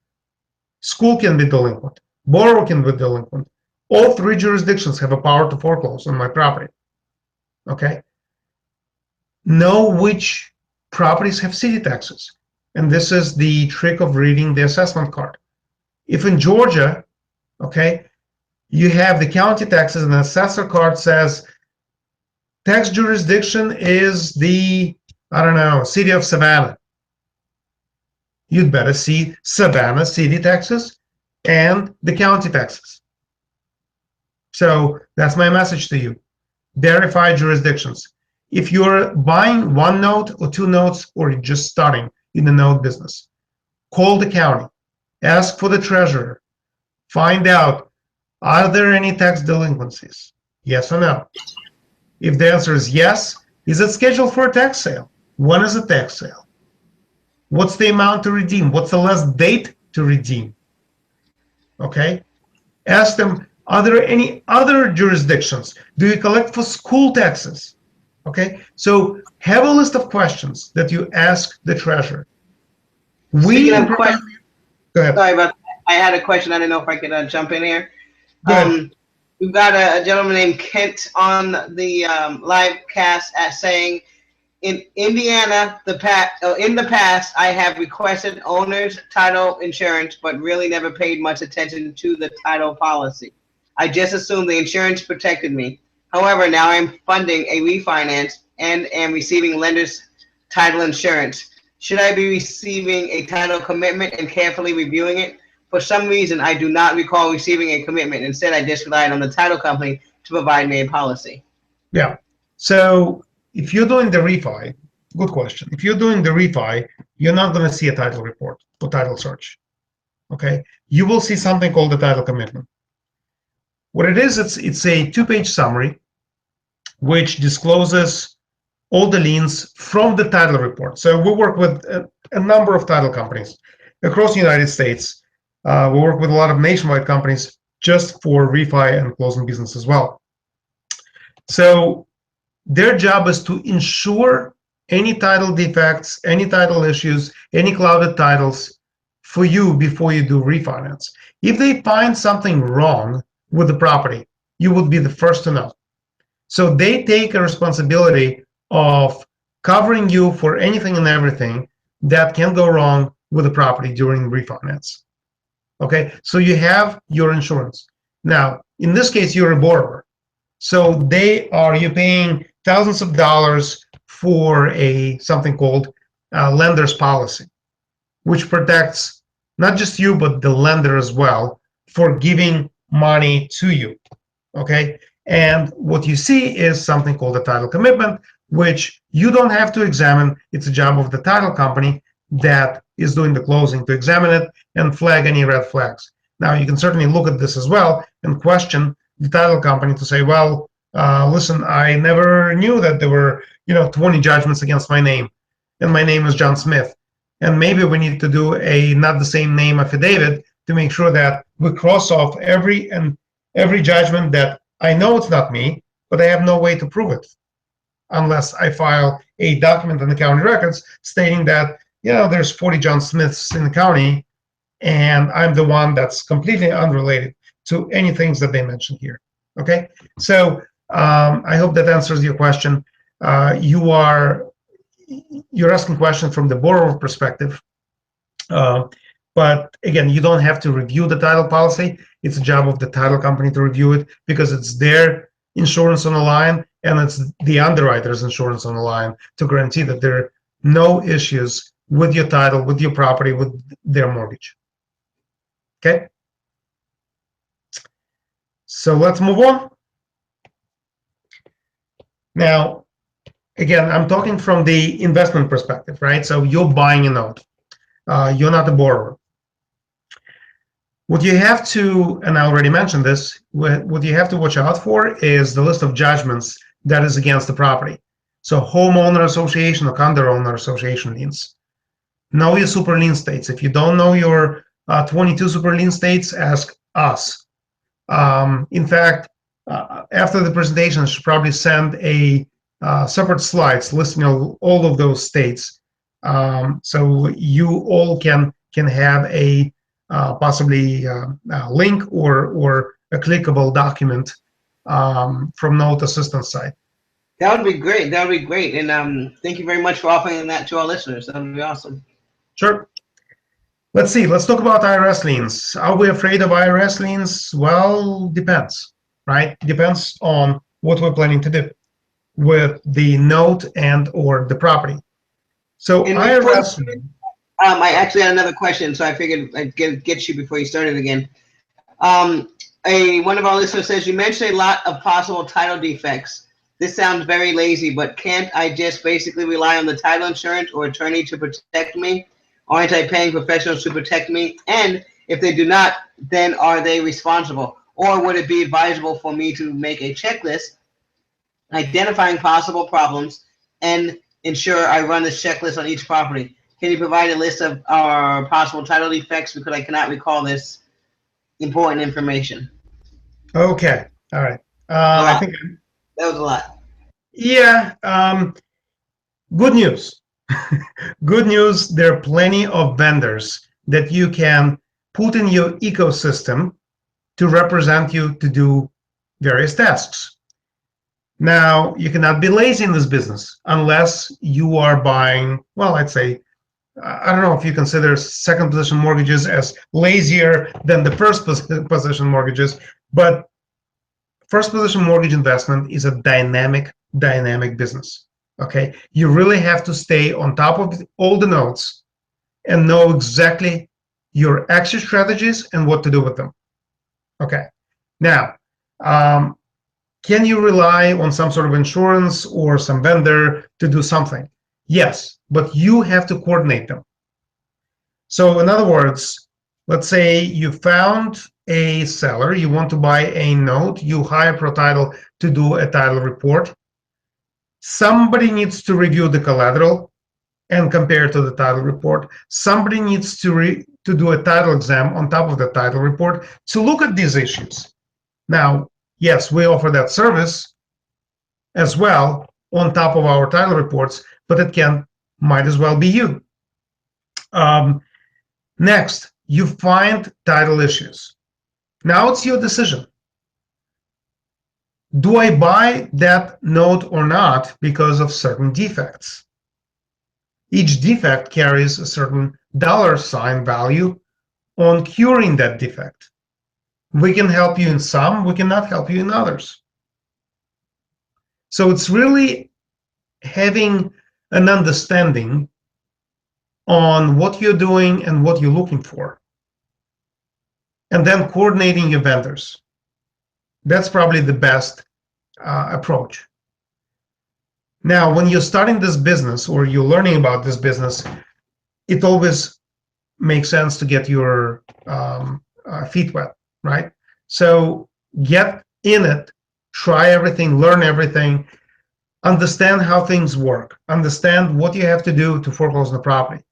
School can be delinquent. Borough can be delinquent. All three jurisdictions have a power to foreclose on my property. Okay? Know which properties have city taxes. And this is the trick of reading the assessment card. If in Georgia, okay, you have the county taxes and the assessor card says tax jurisdiction is the I don't know, city of Savannah, you'd better see Savannah city taxes and the county taxes. So that's my message to you. Verify jurisdictions. If you're buying one note or two notes, or you're just starting in the note business, call the county, ask for the treasurer, find out, are there any tax delinquencies? Yes or no? If the answer is yes, is it scheduled for a tax sale? When is a tax sale? What's the amount to redeem? What's the last date to redeem? Okay? Ask them, are there any other jurisdictions? Do you collect for school taxes? Okay? So have a list of questions that you ask the treasurer. Speaking of questions, Go ahead. sorry about that. I had a question. I didn't know if I could jump in here. Go ahead. We've got a gentleman named Kent on the live cast saying, in Indiana, in the past, I have requested owner's title insurance, but really never paid much attention to the title policy. I just assumed the insurance protected me. However, now I'm funding a refinance and am receiving lender's title insurance. Should I be receiving a title commitment and carefully reviewing it? For some reason, I do not recall receiving a commitment. Instead, I just relied on the title company to provide me a policy. Yeah. So if you're doing the refi, good question. If you're doing the refi, you're not going to see a title report or title search. Okay. You will see something called the title commitment. What it is, it's a two-page summary which discloses all the liens from the title report. So we work with a number of title companies across the United States. We work with a lot of nationwide companies just for refi and closing business as well. So their job is to ensure any title defects, any title issues, any clouded titles for you before you do refinance. If they find something wrong with the property, you would be the first to know. So they take a responsibility of covering you for anything and everything that can go wrong with the property during refinance. Okay, so you have your insurance. Now, in this case, you're a borrower. So you're paying thousands of dollars for something called lender's policy, which protects not just you, but the lender as well for giving money to you. Okay, and what you see is something called a title commitment, which you don't have to examine. It's a job of the title company that is doing the closing to examine it and flag any red flags. Now, you can certainly look at this as well and question the title company to say, well, listen, I never knew that there were 20 judgments against my name, and my name is John Smith. And maybe we need to do a not the same name affidavit to make sure that we cross off every judgment that I know it's not me, but I have no way to prove it unless I file a document in the county records stating that there's 40 John Smiths in the county, and I'm the one that's completely unrelated to any things that they mentioned here. Okay, so I hope that answers your question. You're asking questions from the borrower perspective, but again, you don't have to review the title policy. It's a job of the title company to review it because it's their insurance on the line and it's the underwriter's insurance on the line to guarantee that there are no issues with your title, with your property, with their mortgage. Okay, so let's move on. Now, again, I'm talking from the investment perspective, right? So you're buying a note. You're not a borrower. What you have to, and I already mentioned this, what you have to watch out for is the list of judgments that is against the property. So homeowner association or condo owner association liens. Know your super lien states. If you don't know your 22 super lien states, ask us. In fact, after the presentation, I should probably send a separate slides listing all of those states, so you all can have a possibly link or a clickable document from Note Assistance side. That would be great. That would be great. And thank you very much for offering that to our listeners. That would be awesome. Sure. Let's see. Let's talk about IRS liens. Are we afraid of IRS liens? Well, depends, right? Depends on what we're planning to do with the note and or the property. So And before you, IRS. I actually had another question, so I figured I'd get you before you started again. One of our listeners says, you mentioned a lot of possible title defects. This sounds very lazy, but can't I just basically rely on the title insurance or attorney to protect me? Aren't I paying professionals to protect me? And if they do not, then are they responsible? Or would it be advisable for me to make a checklist identifying possible problems and ensure I run this checklist on each property? Can you provide a list of our possible title defects, because I cannot recall this important information? Okay. All right. I think, That was a lot. yeah. Good news. Good news. There are plenty of vendors that you can put in your ecosystem to represent you to do various tasks. Now, you cannot be lazy in this business unless you are buying, well, I'd say, I don't know if you consider second position mortgages as lazier than the first position mortgages, but first position mortgage investment is a dynamic business. Okay, you really have to stay on top of all the notes and know exactly your exit strategies and what to do with them. Okay, now, can you rely on some sort of insurance or some vendor to do something? Yes, but you have to coordinate them. So in other words, let's say you found a seller, you want to buy a note, you hire Protitle to do a title report. Somebody needs to review the collateral and compare to the title report. Somebody needs to do a title exam on top of the title report to look at these issues. Now, yes, we offer that service as well on top of our title reports, but it might as well be you. Next, you find title issues. Now it's your decision. Do I buy that note or not because of certain defects? Each defect carries a certain dollar sign value on curing that defect. We can help you in some, we cannot help you in others. So it's really having an understanding on what you're doing and what you're looking for, and then coordinating your vendors. That's probably the best approach. Now, when you're starting this business or you're learning about this business, it always makes sense to get your feet wet, right? So get in it, try everything, learn everything, understand how things work, understand what you have to do to foreclose the property.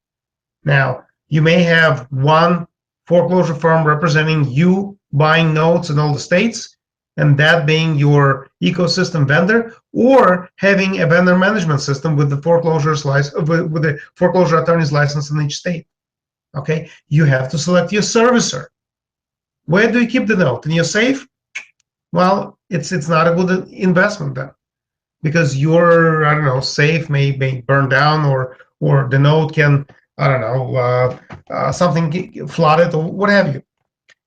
Now, you may have one foreclosure firm representing you buying notes in all the states, and that being your ecosystem vendor, or having a vendor management system with the with the foreclosure attorney's license in each state. Okay, you have to select your servicer. Where do you keep the note? In your safe? Well, it's not a good investment then, because your, I don't know, safe may burn down, or the note can, I don't know, something flooded or what have you.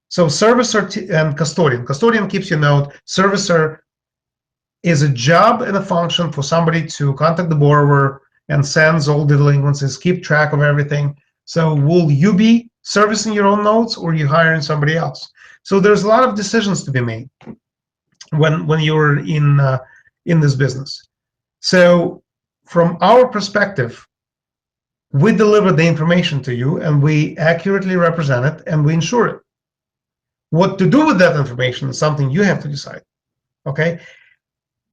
So servicer and custodian. Custodian keeps your note. Servicer is a job and a function for somebody to contact the borrower and sends all the delinquencies, keep track of everything. So will you be servicing your own notes, or are you hiring somebody else? So there's a lot of decisions to be made when you're in this business. So from our perspective, we deliver the information to you and we accurately represent it and we insure it. What to do with that information is something you have to decide. Okay?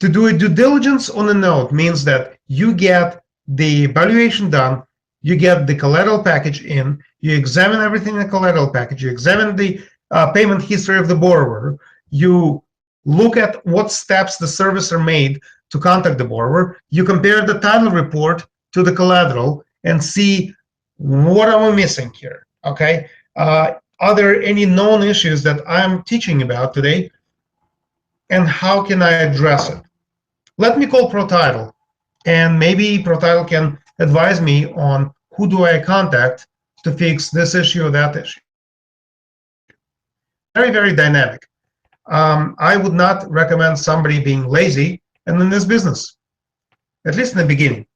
To do a due diligence on a note means that you get the evaluation done, you get the collateral package in, you examine everything in the collateral package, you examine the payment history of the borrower, you look at what steps the servicer made to contact the borrower, you compare the title report to the collateral and see what am I missing here, okay? Are there any known issues that I'm teaching about today, and how can I address it? Let me call Protitle, and maybe Protitle can advise me on who do I contact to fix this issue or that issue. Very, very dynamic. I would not recommend somebody being lazy and in this business, at least in the beginning.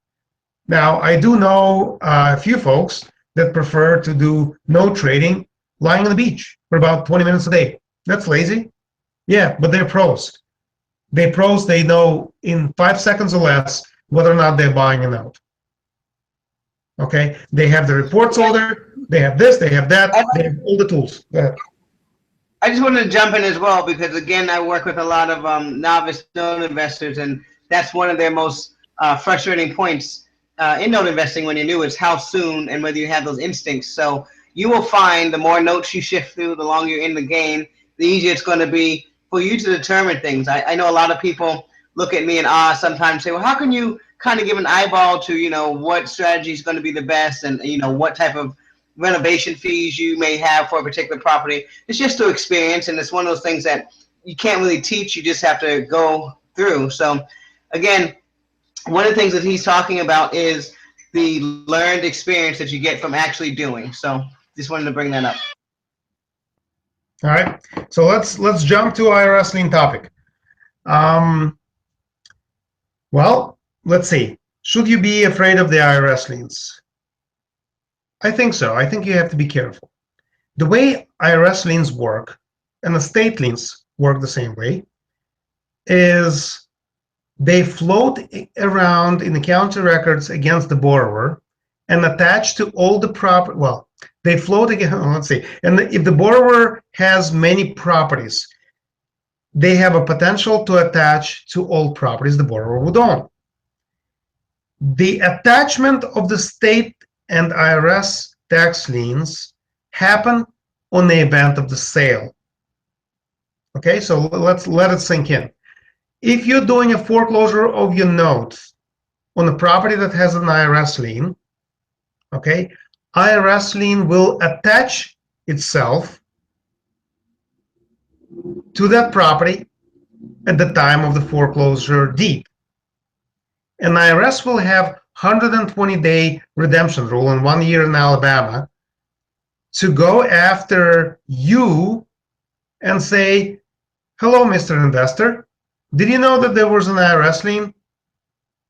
Now, I do know a few folks that prefer to do no trading, lying on the beach for about 20 minutes a day. That's lazy. Yeah, but they're pros. They're pros. They know in 5 seconds or less whether or not they're buying and out. Okay, they have the reports order. They have this. They have that. They have all the tools. Go ahead. I just wanted to jump in as well because, again, I work with a lot of novice note investors, and that's one of their most frustrating points in note investing when you're new is how soon and whether you have those instincts. So you will find the more notes you shift through, the longer you're in the game, the easier it's going to be for you to determine things. I know a lot of people look at me and sometimes say, well, how can you kind of give an eyeball to, what strategy is going to be the best and, what type of renovation fees you may have for a particular property. It's just through experience, and it's one of those things that you can't really teach. You just have to go through. So, again, one of the things that he's talking about is the learned experience that you get from actually doing. So, just wanted to bring that up. All right. So let's jump to IRS lien topic. Well, let's see. Should you be afraid of the IRS liens? I think so. I think you have to be careful. The way IRS liens work, and estate liens work the same way, is they float around in the county records against the borrower and attach to all the property. Well, they float again. Let's see. And if the borrower has many properties, they have a potential to attach to all properties the borrower would own. The attachment of the state and IRS tax liens happen on the event of the sale. Okay, so let's let it sink in. If you're doing a foreclosure of your note on a property that has an IRS lien, okay, IRS lien will attach itself to that property at the time of the foreclosure deed. And IRS will have 120-day redemption rule in 1 year in Alabama to go after you and say, hello, Mr. Investor, did you know that there was an IRS lien?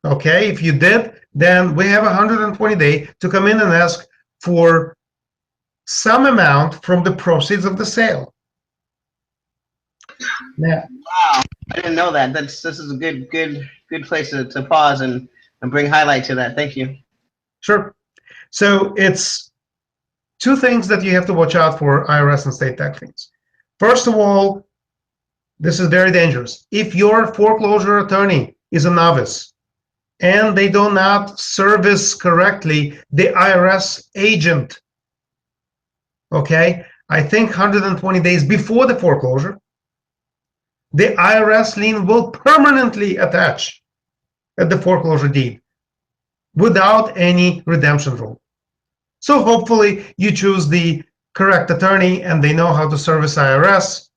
Okay, if you did, then we have 120 days to come in and ask for some amount from the proceeds of the sale. Yeah. Wow, I didn't know that. This is a good place to pause and bring highlight to that. Thank you. Sure. So it's two things that you have to watch out for IRS and state tax liens. First of all, this is very dangerous. If your foreclosure attorney is a novice and they do not service correctly the IRS agent, okay, I think 120 days before the foreclosure, the IRS lien will permanently attach at the foreclosure deed without any redemption rule. So hopefully you choose the correct attorney and they know how to service IRS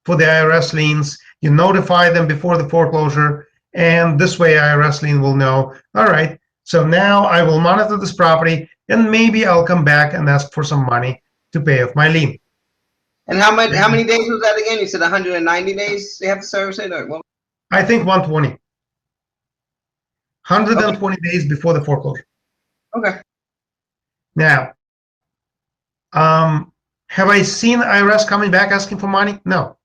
for the IRS liens. You notify them before the foreclosure, and this way IRS lien will know, all right, so now I will monitor this property and maybe I'll come back and ask for some money to pay off my lien. And how many days was that again? You said 190 days they have to service it, or what? I think 120. 120 days before the foreclosure. Okay. Now, have I seen IRS coming back asking for money? No.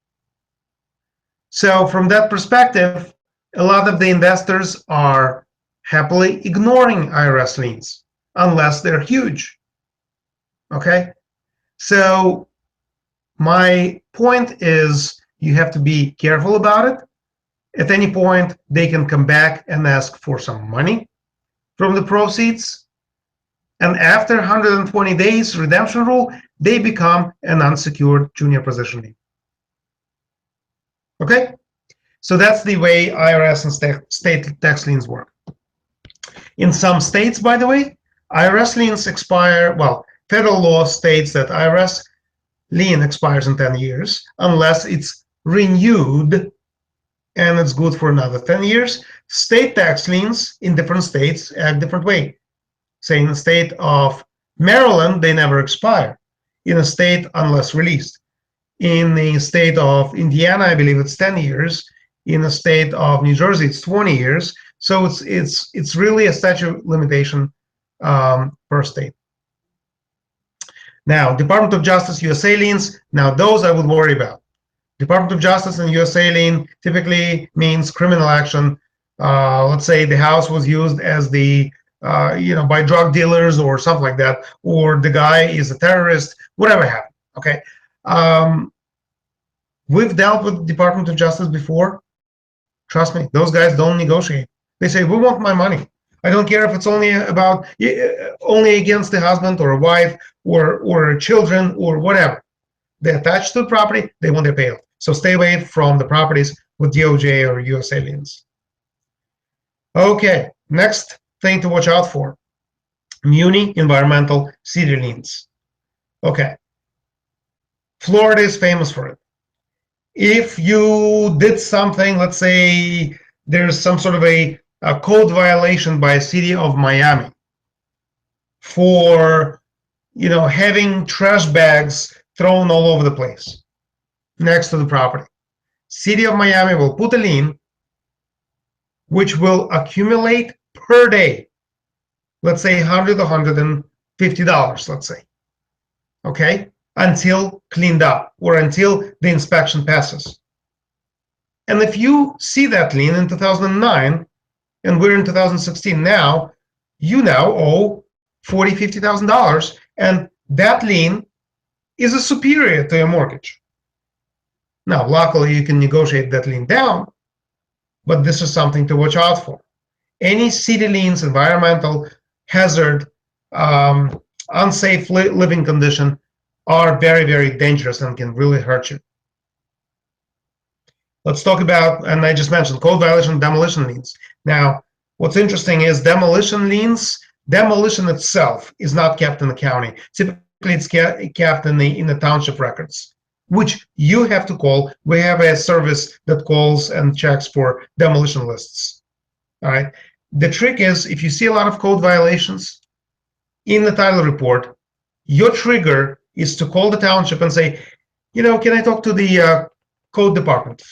So from that perspective, a lot of the investors are happily ignoring IRS liens unless they're huge. Okay? So my point is you have to be careful about it. At any point, they can come back and ask for some money from the proceeds. And after 120 days redemption rule, they become an unsecured junior possession lien. Okay? So that's the way IRS and state tax liens work. In some states, by the way, IRS liens expire, well, federal law states that IRS lien expires in 10 years unless it's renewed and it's good for another 10 years. State tax liens in different states act different way. Say in the state of Maryland, they never expire. In a state unless released. In the state of Indiana, I believe it's 10 years. In the state of New Jersey, it's 20 years. So it's really a statute of limitation per state. Now, Department of Justice USA liens. Now, those I would worry about. Department of Justice and USA lien typically means criminal action. Let's say the house was used as the by drug dealers or something like that, or the guy is a terrorist, whatever happened. Okay, we've dealt with the Department of Justice before. Trust me, those guys don't negotiate. They say, we want my money. I don't care if it's only against the husband or a wife or children or whatever. They're attached to the property, they want their payoff. So stay away from the properties with DOJ or USA liens. Okay, next thing to watch out for, muni environmental city liens. Okay, Florida is famous for it. If you did something, let's say there's some sort of a code violation by a city of Miami for having trash bags thrown all over the place next to the property. City of Miami will put a lien which will accumulate per day, let's say $100 or $150, let's say, okay, until cleaned up or until the inspection passes. And if you see that lien in 2009, and we're in 2016 now, you now owe $40,000, $50,000, and that lien is a superior to your mortgage. Now, luckily, you can negotiate that lien down, but this is something to watch out for. Any city liens, environmental, hazard, unsafe living condition are very, very dangerous and can really hurt you. Let's talk about, and I just mentioned, code violation, demolition liens. Now, what's interesting is demolition liens, demolition itself is not kept in the county. Typically, it's kept in the township records, which you have to call. We have a service that calls and checks for demolition lists. All right. The trick is, if you see a lot of code violations in the title report, your trigger is to call the township and say, can I talk to the code department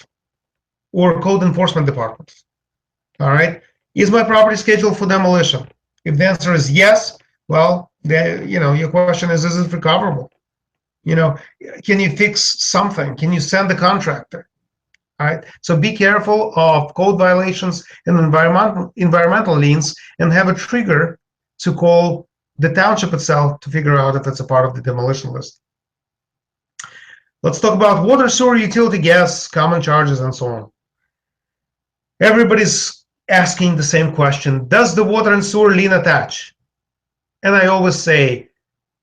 or code enforcement department? All right. Is my property scheduled for demolition? If the answer is yes, well, your question is it recoverable? Can you fix something? Can you send the contractor? All right. So be careful of code violations and environmental liens, and have a trigger to call the township itself to figure out if it's a part of the demolition list. Let's talk about water, sewer, utility, gas, common charges, and so on. Everybody's asking the same question: does the water and sewer lien attach? And I always say,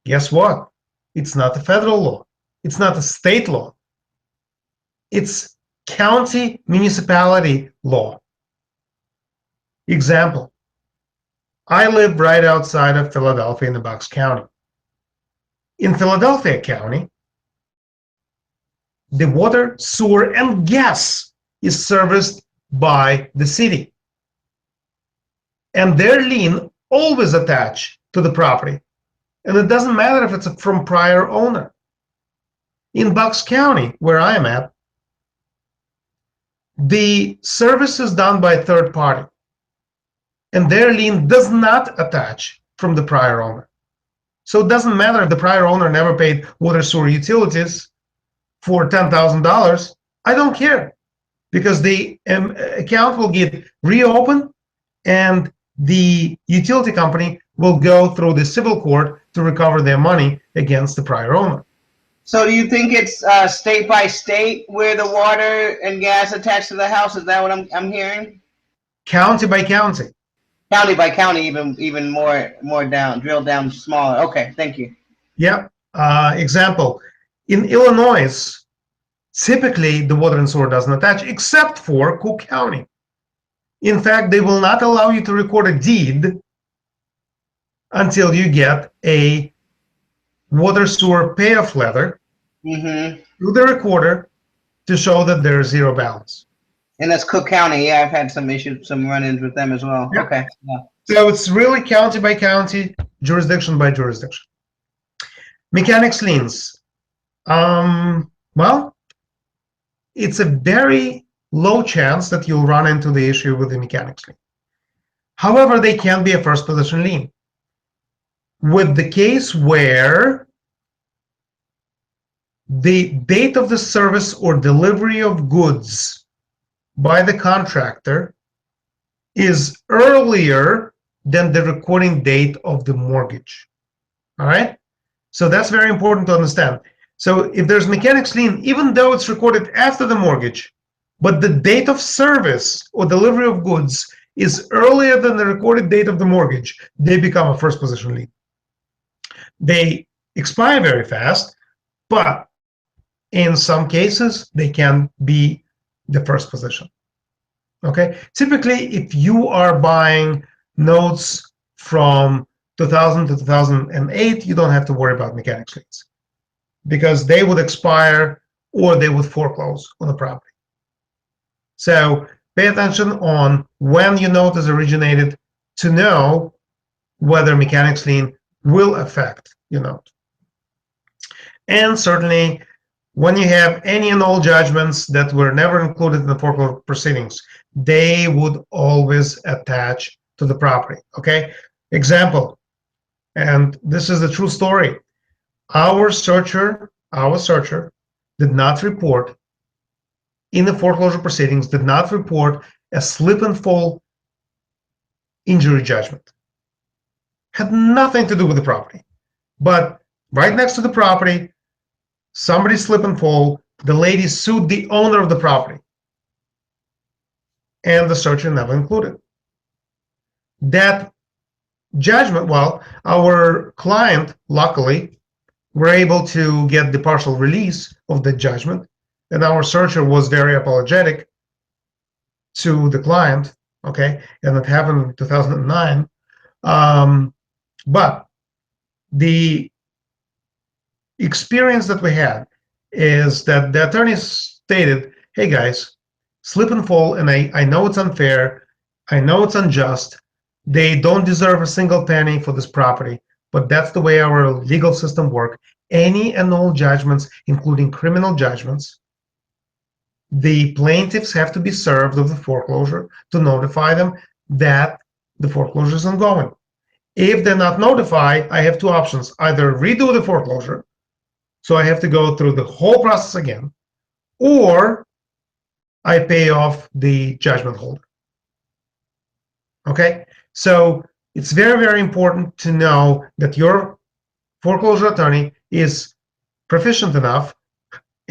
guess what? It's not a federal law. It's not a state law. It's county municipality law. Example, I live right outside of Philadelphia in the Bucks County. In Philadelphia County, the water, sewer, and gas is serviced by the city. And their lien always attach to the property. And it doesn't matter if it's from prior owner. In Bucks County, where I am at, the service is done by a third party, and their lien does not attach from the prior owner. So it doesn't matter if the prior owner never paid water, sewer, utilities for $10,000. I don't care, because the account will get reopened, and the utility company will go through the civil court to recover their money against the prior owner. So do you think it's state by state where the water and gas attached to the house? Is that what I'm hearing? County by county. County by county, even more down, drill down smaller. Okay, thank you. Yeah. Example, in Illinois, typically the water and sewer doesn't attach, except for Cook County. In fact, they will not allow you to record a deed until you get a water sewer payoff letter through the recorder to show that there's zero balance. And that's Cook County. Yeah, I've had some issues, some run-ins with them as well. Yep. Okay. Yeah. So it's really county by county, jurisdiction by jurisdiction. Mechanics liens. Well, it's a very low chance that you'll run into the issue with the mechanics lien. However, they can be a first position lien. With the case where the date of the service or delivery of goods by the contractor is earlier than the recording date of the mortgage. All right? So that's very important to understand. So if there's mechanics lien, even though it's recorded after the mortgage, but the date of service or delivery of goods is earlier than the recorded date of the mortgage, they become a first position lien. They expire very fast, but in some cases, they can be the first position. Okay? Typically, if you are buying notes from 2000 to 2008, you don't have to worry about mechanics liens because they would expire or they would foreclose on the property. So pay attention on when your note is originated to know whether mechanics lien will affect your note. And certainly, when you have any and all judgments that were never included in the foreclosure proceedings, they would always attach to the property. Okay? Example, and this is the true story. Our searcher did not report in the foreclosure proceedings, did not report a slip and fall injury judgment. Had nothing to do with the property. But right next to the property, somebody slip and fall, the lady sued the owner of the property. And the searcher never included. That judgment, well, our client, luckily, were able to get the partial release of the judgment, and our searcher was very apologetic to the client, okay, and it happened in 2009. But the experience that we had is that the attorney stated, hey guys, slip and fall, and I know it's unfair, I know it's unjust, they don't deserve a single penny for this property, but that's the way our legal system works. Any and all judgments, including criminal judgments, the plaintiffs have to be served of the foreclosure to notify them that the foreclosure is ongoing. If they're not notified, I have two options: either redo the foreclosure, so I have to go through the whole process again, or I pay off the judgment holder. Okay, so it's very, very important to know that your foreclosure attorney is proficient enough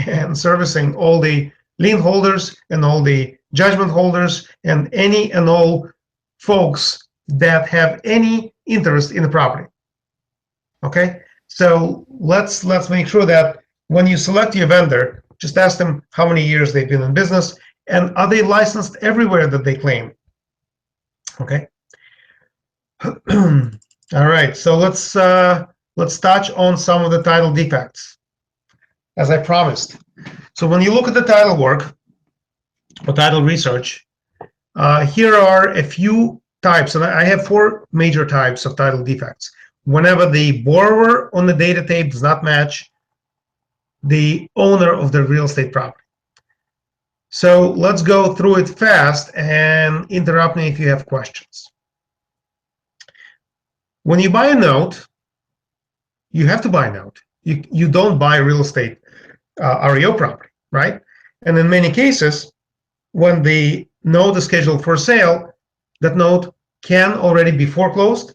in servicing all the lien holders and all the judgment holders and any and all folks that have any interest in the property. Okay, so let's make sure that when you select your vendor, just ask them how many years they've been in business and are they licensed everywhere that they claim. Okay. All right, so let's touch on some of the title defects, as I promised. So when you look at the title work or title research, here are a few types, and I have 4 major types of title defects. Whenever the borrower on the data tape does not match the owner of the real estate property. So let's go through it fast and interrupt me if you have questions. When you buy a note, you have to buy a note. You don't buy real estate REO property, right? And in many cases, when the note is scheduled for sale, that note can already be foreclosed,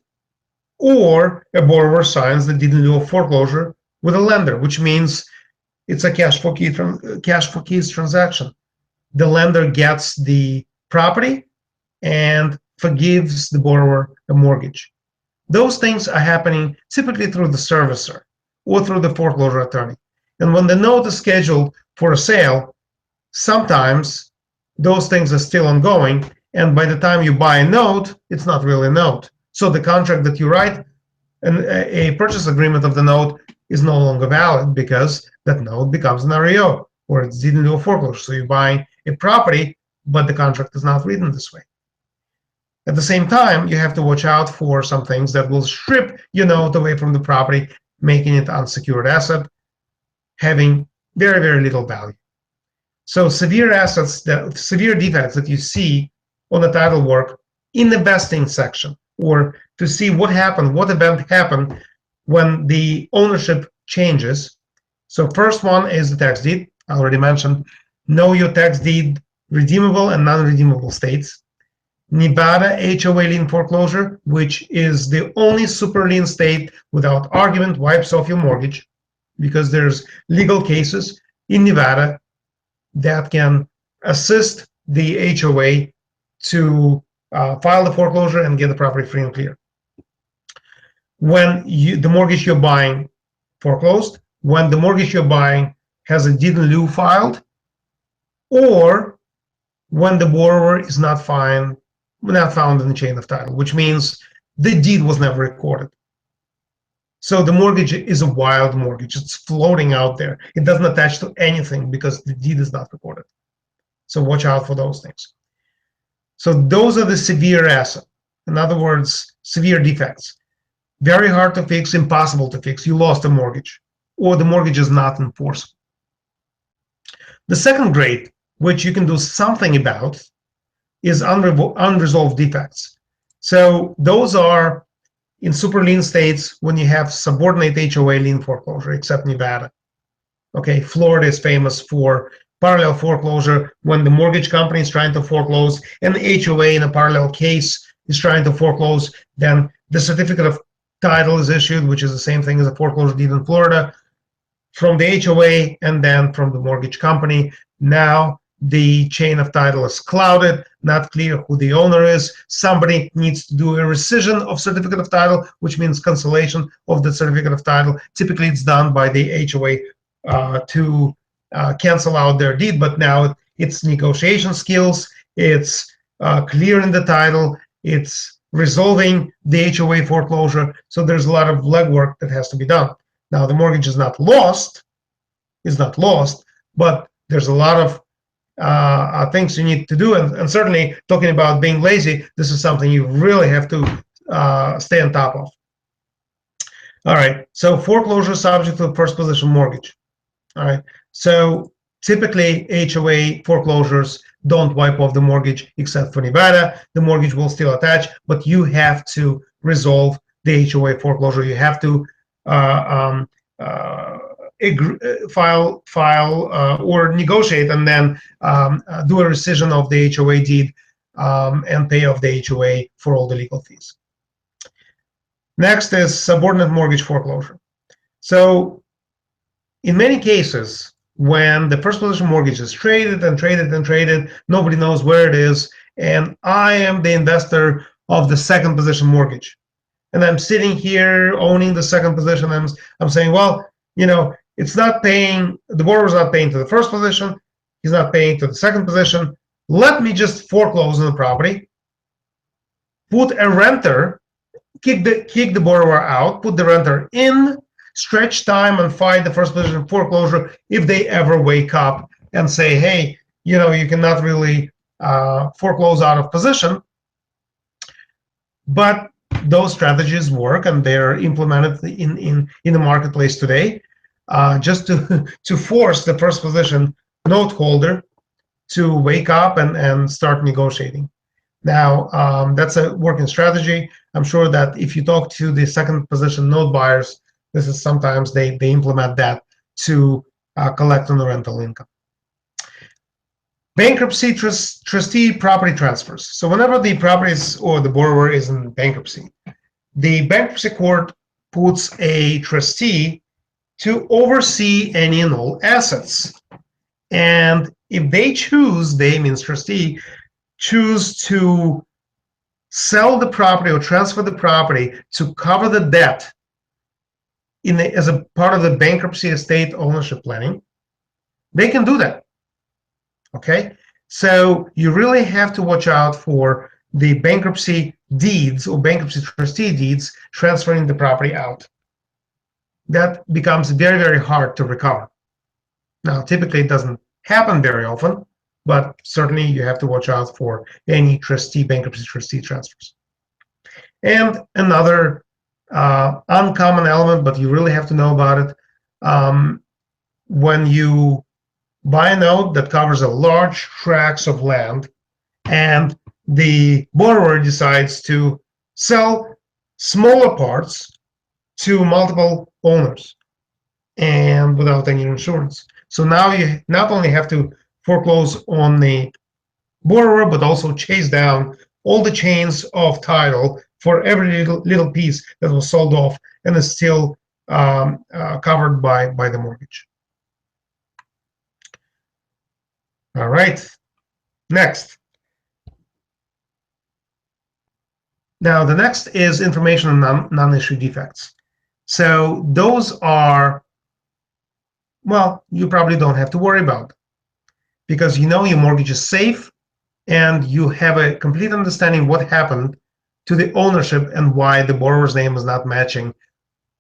or a borrower signs the deed in lieu of foreclosure with a lender, which means it's a cash for keys transaction. The lender gets the property and forgives the borrower a mortgage. Those things are happening typically through the servicer or through the foreclosure attorney. And when the note is scheduled for a sale, sometimes those things are still ongoing, and by the time you buy a note, it's not really a note. So the contract that you write, and a purchase agreement of the note, is no longer valid because that note becomes an REO, or it's deed in lieu of foreclosure. So you're buying a property, but the contract is not written this way. At the same time, you have to watch out for some things that will strip your note away from the property, making it unsecured asset, having very, very little value. So severe defects that you see on the title work in the vesting section, or to see what happened, what event happened when the ownership changes. So first one is the tax deed. I already mentioned, know your tax deed redeemable and non-redeemable states. Nevada HOA lien foreclosure, which is the only super lien state without argument wipes off your mortgage, because there's legal cases in Nevada that can assist the HOA to file the foreclosure and get the property free and clear. When the mortgage you're buying foreclosed, when the mortgage you're buying has a deed in lieu filed, or when the borrower is not found in the chain of title, which means the deed was never recorded. So the mortgage is a wild mortgage. It's floating out there. It doesn't attach to anything because the deed is not recorded. So watch out for those things. So those are the severe assets. In other words, severe defects. Very hard to fix, impossible to fix. You lost a mortgage, or the mortgage is not enforceable. The second grade, which you can do something about, is unresolved defects. So those are in super lien states when you have subordinate HOA lien foreclosure, except Nevada. Okay, Florida is famous for parallel foreclosure when the mortgage company is trying to foreclose and the HOA in a parallel case is trying to foreclose. Then the certificate of title is issued, which is the same thing as a foreclosure deed in Florida, from the HOA and then from the mortgage company. Now the chain of title is clouded, not clear who the owner is. Somebody needs to do a rescission of certificate of title, which means cancellation of the certificate of title. Typically, it's done by the HOA to cancel out their deed, but now it's negotiation skills, it's clearing the title, it's resolving the HOA foreclosure. So there's a lot of legwork that has to be done. Now, the mortgage is not lost, but there's a lot of things you need to do, and certainly talking about being lazy, this is something you really have to stay on top of. All right, so foreclosure subject to first position mortgage. All right, so typically HOA foreclosures don't wipe off the mortgage, except for Nevada. The mortgage will still attach, but you have to resolve the HOA foreclosure. You have to file or negotiate and then do a rescission of the HOA deed and pay off the HOA for all the legal fees. Next is subordinate mortgage foreclosure. So in many cases, when the first position mortgage is traded and traded and traded, nobody knows where it is, and I am the investor of the second position mortgage. And I'm sitting here owning the second position. I'm saying, well, you know, it's not paying, the borrower's not paying to the first position, he's not paying to the second position. Let me just foreclose on the property, put a renter, kick the borrower out, put the renter in, stretch time and fight the first position foreclosure if they ever wake up and say, hey, you know, you cannot really foreclose out of position. But those strategies work and they're implemented in the marketplace today, just to force the first position note holder to wake up and start negotiating. Now, that's a working strategy. I'm sure that if you talk to the second position note buyers, this is sometimes they implement that to collect on the rental income. Bankruptcy trustee property transfers. So whenever the property or the borrower is in bankruptcy, the bankruptcy court puts a trustee to oversee any and all assets. And if they choose, they means trustee, choose to sell the property or transfer the property to cover the debt as a part of the bankruptcy estate ownership planning, they can do that. Okay, so you really have to watch out for the bankruptcy deeds or bankruptcy trustee deeds transferring the property out. That becomes very, very hard to recover. Now, typically it doesn't happen very often, but certainly you have to watch out for any bankruptcy trustee transfers. And another uncommon element, but you really have to know about it, when you buy a note that covers a large tracts of land and the borrower decides to sell smaller parts to multiple owners and without any insurance. So now you not only have to foreclose on the borrower, but also chase down all the chains of title for every little piece that was sold off and is still covered by the mortgage. All right, next. Now, the next is information on non-issue defects. So those are, well, you probably don't have to worry about because you know your mortgage is safe and you have a complete understanding what happened to the ownership and why the borrower's name is not matching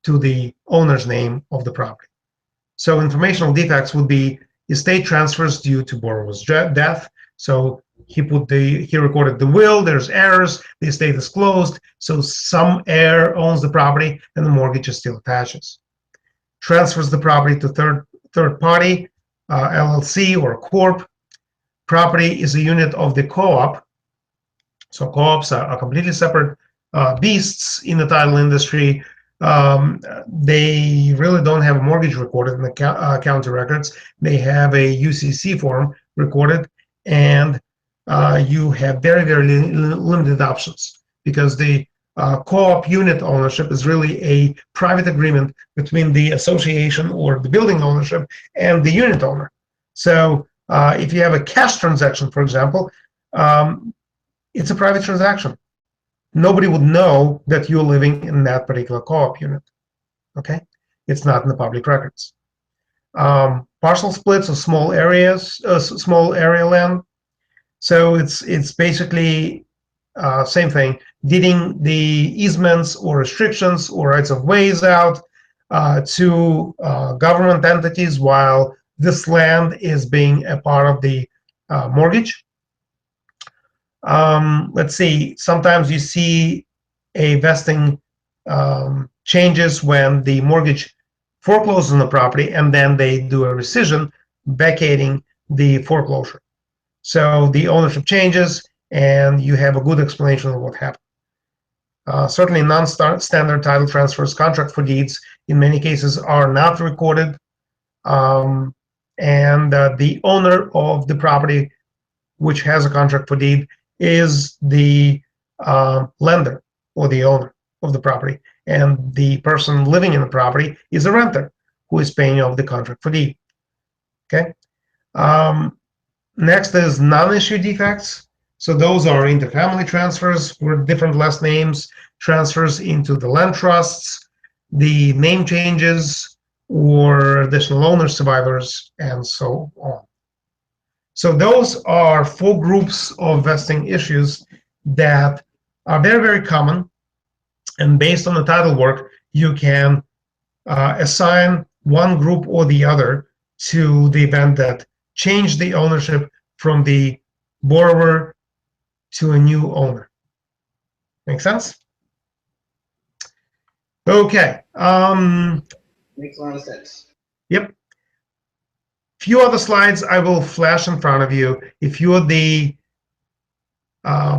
to the owner's name of the property. So informational defects would be estate transfers due to borrower's death. So he recorded the will, there's errors, the estate is closed, so some heir owns the property and the mortgage is still attaches. Transfers the property to third party, LLC or corp. Property is a unit of the co-op. So co-ops are completely separate beasts in the title industry. They really don't have a mortgage recorded in the county records. They have a UCC form recorded, and you have very, very limited options because the co-op unit ownership is really a private agreement between the association or the building ownership and the unit owner. So if you have a cash transaction, for example, it's a private transaction. Nobody would know that you're living in that particular co-op unit. Okay, it's not in the public records. Parcel splits of small areas, small area land. So it's basically same thing, deeding the easements or restrictions or rights of ways out to government entities while this land is being a part of the mortgage. Let's see, sometimes you see a vesting changes when the mortgage forecloses on the property and then they do a rescission vacating the foreclosure. So the ownership changes and you have a good explanation of what happened. Certainly non-standard title transfers, contract for deeds, in many cases are not recorded. And the owner of the property which has a contract for deed is the lender or the owner of the property. And the person living in the property is a renter who is paying off the contract for deed. Okay. Next is non-issue defects. So those are interfamily transfers with different last names, transfers into the land trusts, the name changes, or additional owner survivors, and so on. So those are 4 groups of vesting issues that are very, very common. And based on the title work, you can assign one group or the other to the event that changed the ownership from the borrower to a new owner. Make sense? Okay. Makes a lot of sense. Yep. Few other slides I will flash in front of you. If you're the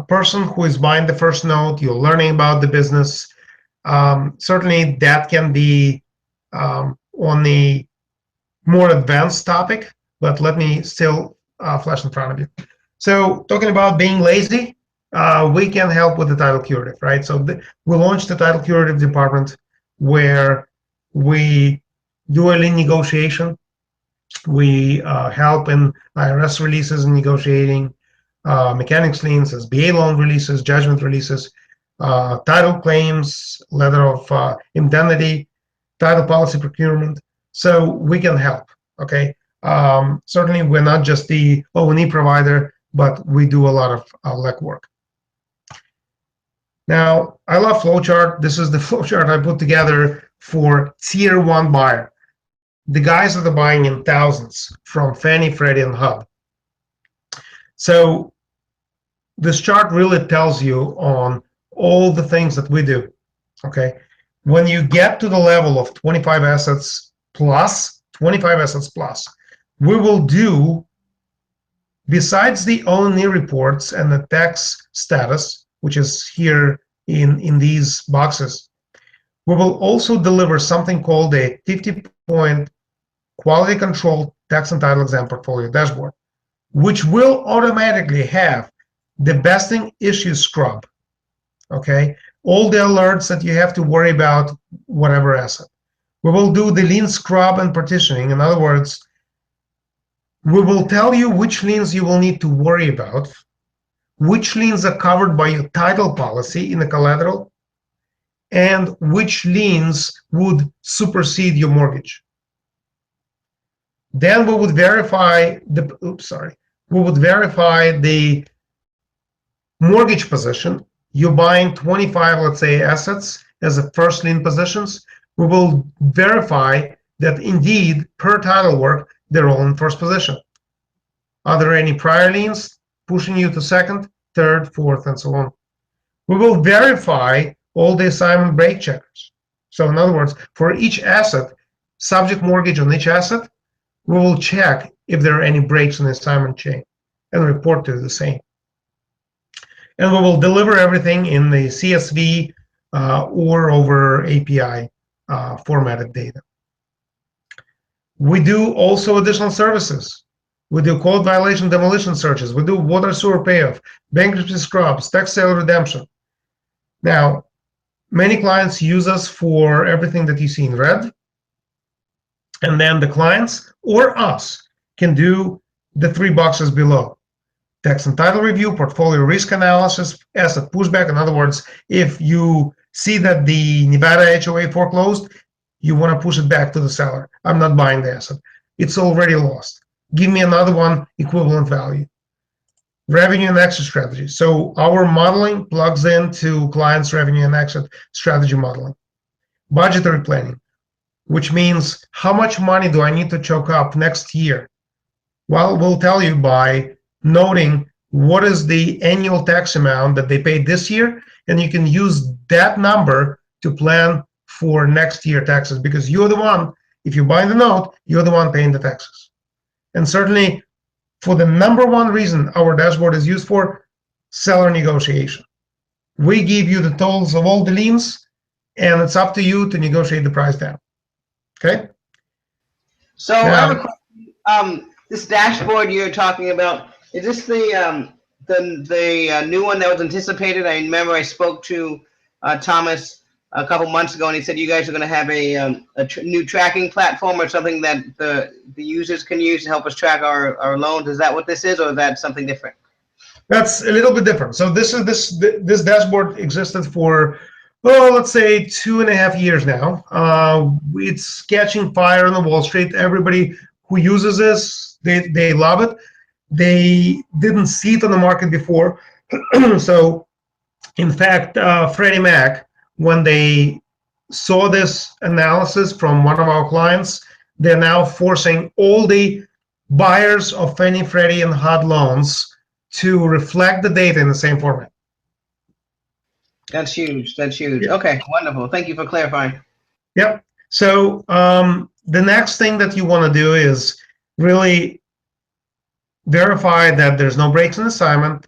person who is buying the first note, you're learning about the business, certainly that can be on the more advanced topic, but let me still flash in front of you. So talking about being lazy, we can help with the title curative, right? So we launched the title curative department where we do a lien negotiation. We help in IRS releases and negotiating, mechanics liens, SBA loan releases, judgment releases, title claims, letter of indemnity, title policy procurement. So we can help, okay? Certainly we're not just the O&E provider, but we do a lot of legwork. Now, I love flowchart. This is the flowchart I put together for tier 1 buyer. The guys that are buying in thousands from Fannie, Freddie, and HUD. So this chart really tells you on all the things that we do, okay? When you get to the level of 25 assets plus, we will do Besides the O&E reports and the tax status, which is here in these boxes, we will also deliver something called a 50-point quality control tax and title exam portfolio dashboard, which will automatically have the besting issue scrub, okay? All the alerts that you have to worry about, whatever asset. We will do the lien scrub and partitioning. In other words, we will tell you which liens you will need to worry about, which liens are covered by your title policy in the collateral, and which liens would supersede your mortgage. Then we would verify the, we would verify the mortgage position. You're buying 25, let's say, assets as a first lien positions. We will verify that indeed, per title work, they're all in first position. Are there any prior liens pushing you to second, third, fourth, and so on? We will verify all the assignment break checkers. So in other words, for each asset, subject mortgage on each asset, we will check if there are any breaks in the assignment chain and report to the same. And we will deliver everything in the CSV or over API formatted data. We do also additional services. We do code violation demolition searches. We do water sewer payoff, bankruptcy scrubs, tax sale redemption. Now, many clients use us for everything that you see in red. And then the clients or us can do the 3 boxes below. Tax and title review, portfolio risk analysis, asset pushback. In other words, if you see that the Nevada HOA foreclosed, you want to push it back to the seller. I'm not buying the asset. It's already lost. Give me another one, equivalent value. Revenue and exit strategy. So our modeling plugs into clients' revenue and exit strategy modeling. Budgetary planning, which means how much money do I need to choke up next year? Well, we'll tell you by noting what is the annual tax amount that they paid this year, and you can use that number to plan for next year taxes, because you're the one, if you buy the note, you're the one paying the taxes. And certainly, for the number one reason our dashboard is used for, seller negotiation. We give you the totals of all the liens, and it's up to you to negotiate the price down. Okay? So I have a question. This dashboard you're talking about, is this the new one that was anticipated? I remember I spoke to Thomas a couple months ago, and he said you guys are going to have a new tracking platform or something that the users can use to help us track our loans. Is that what this is, or is that something different? That's a little bit different. So this dashboard existed for, well, let's say 2.5 years now. It's catching fire on the Wall Street. Everybody who uses this, they love it. They didn't see it on the market before. So, in fact, Freddie Mac, when they saw this analysis from one of our clients, they're now forcing all the buyers of Fannie, Freddie, and HUD loans to reflect the data in the same format. That's huge. That's huge. Yeah. Okay, wonderful. Thank you for clarifying. Yep. So the next thing that you want to do is really verify that there's no breaks in assignment.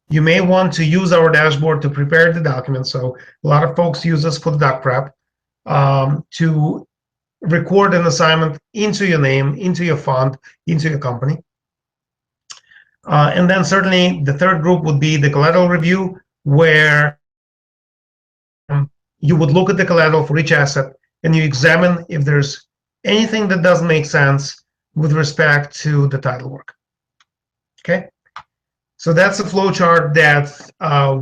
You may want to use our dashboard to prepare the document. So a lot of folks use us for the doc prep to record an assignment into your name, into your fund, into your company. And then certainly the third group would be the collateral review, where you would look at the collateral for each asset and you examine if there's anything that doesn't make sense with respect to the title work. Okay, so that's a flow chart that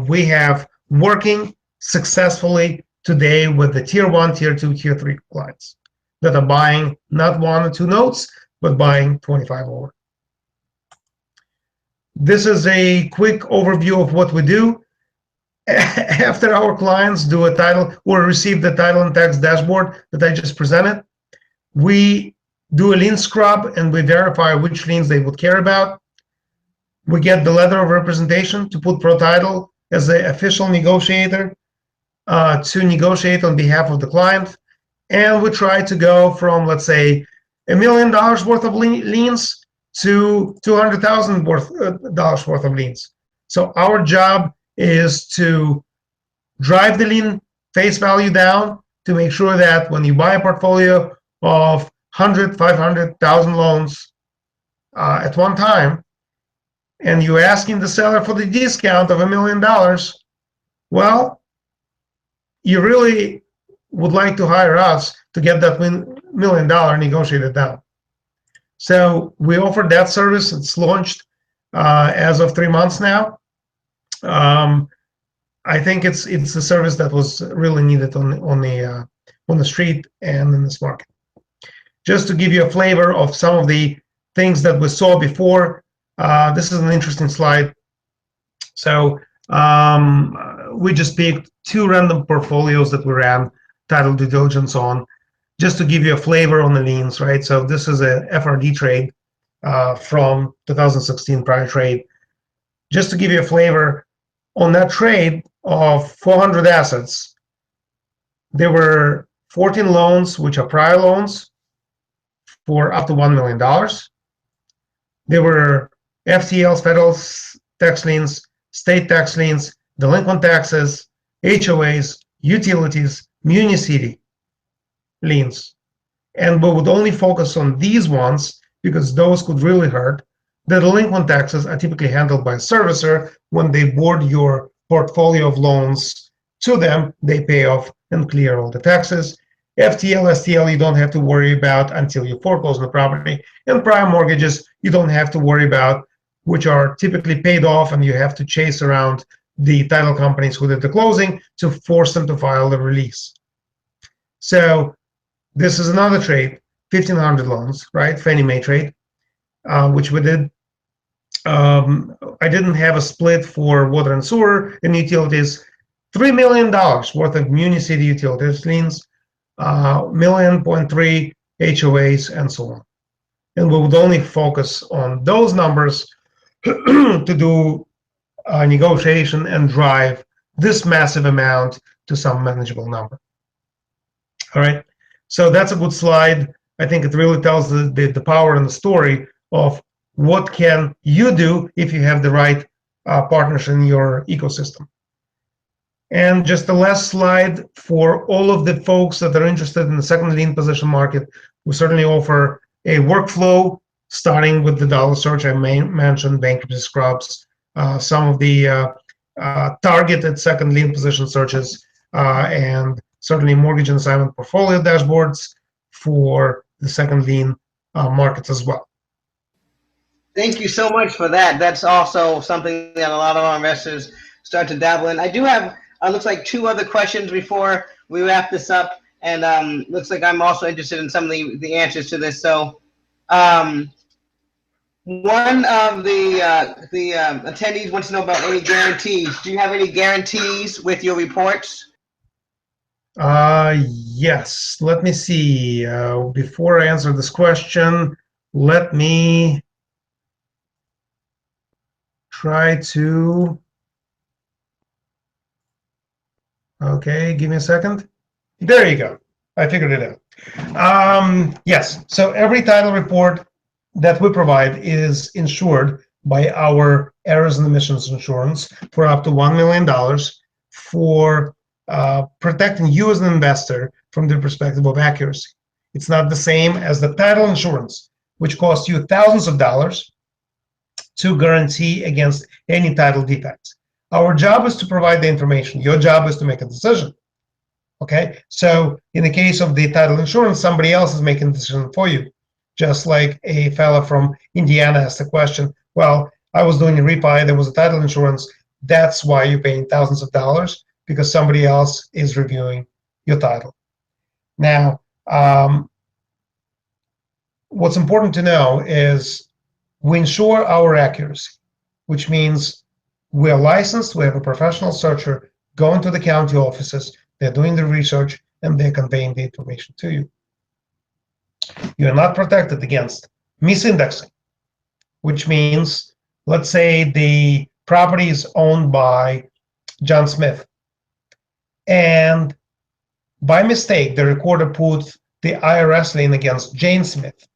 we have working successfully today with the tier 1, tier 2, tier 3 clients that are buying not 1 or 2 notes, but buying 25 over. This is a quick overview of what we do. After our clients do a title or receive the title and tax dashboard that I just presented, we do a lien scrub and we verify which liens they would care about. We get the letter of representation to put Protitle as the official negotiator to negotiate on behalf of the client. And we try to go from, let's say, $1 million worth of liens to $200,000 worth of liens. So our job is to drive the lien face value down to make sure that when you buy a portfolio of 100, 500,000 loans at one time, and you're asking the seller for the discount of $1 million, well, you really would like to hire us to get that $1 million negotiated down. So we offer that service. It's launched as of 3 months now. I think it's a service that was really needed on the street and in this market. Just to give you a flavor of some of the things that we saw before, this is an interesting slide. So we just picked 2 random portfolios that we ran title due diligence on, just to give you a flavor on the liens, right? So this is a FRD trade from 2016 prior trade. Just to give you a flavor, on that trade of 400 assets, there were 14 loans, which are prior loans, for up to $1 million. There were FTLs, federal tax liens, state tax liens, delinquent taxes, HOAs, utilities, municity liens. And we would only focus on these ones because those could really hurt. The delinquent taxes are typically handled by a servicer. When they board your portfolio of loans to them, they pay off and clear all the taxes. FTL, STL, you don't have to worry about until you foreclose on the property. And prior mortgages, you don't have to worry about, which are typically paid off, and you have to chase around the title companies who did the closing to force them to file the release. So this is another trade, 1,500 loans, right? Fannie Mae trade, which we did. I didn't have a split for water and sewer and utilities. $3 million worth of municity utilities liens, $1.3 million HOAs, and so on. And we would only focus on those numbers to do negotiation and drive this massive amount to some manageable number. All right, so that's a good slide. I think it really tells the power and the story of what can you do if you have the right partners in your ecosystem. And just the last slide, for all of the folks that are interested in the second lien position market, we certainly offer a workflow starting with the dollar search I mentioned, bankruptcy scrubs, some of the targeted second lien position searches, and certainly mortgage and assignment portfolio dashboards for the second lien markets as well. Thank you so much for that. That's also something that a lot of our investors start to dabble in. I do have, looks like 2 other questions before we wrap this up, and looks like I'm also interested in some of the answers to this. So one of the attendees wants to know about any guarantees. Do you have any guarantees with your reports? Yes. Let me see. Before I answer this question, let me try to. Okay, give me a second. There you go. I figured it out. Yes. So every title report that we provide is insured by our errors and omissions insurance for up to $1 million for protecting you as an investor from the perspective of accuracy. It's not the same as the title insurance, which costs you thousands of dollars to guarantee against any title defects. Our job is to provide the information. Your job is to make a decision. Okay, so in the case of the title insurance, somebody else is making the decision for you. Just like a fella from Indiana asked the question, well, I was doing a refi, there was a title insurance, that's why you're paying thousands of dollars, because somebody else is reviewing your title. Now, what's important to know is we ensure our accuracy, which means we're licensed, we have a professional searcher going to the county offices, they're doing the research, and they're conveying the information to you. You're not protected against misindexing, which means, let's say the property is owned by John Smith, and by mistake, the recorder put the IRS lien against Jane Smith.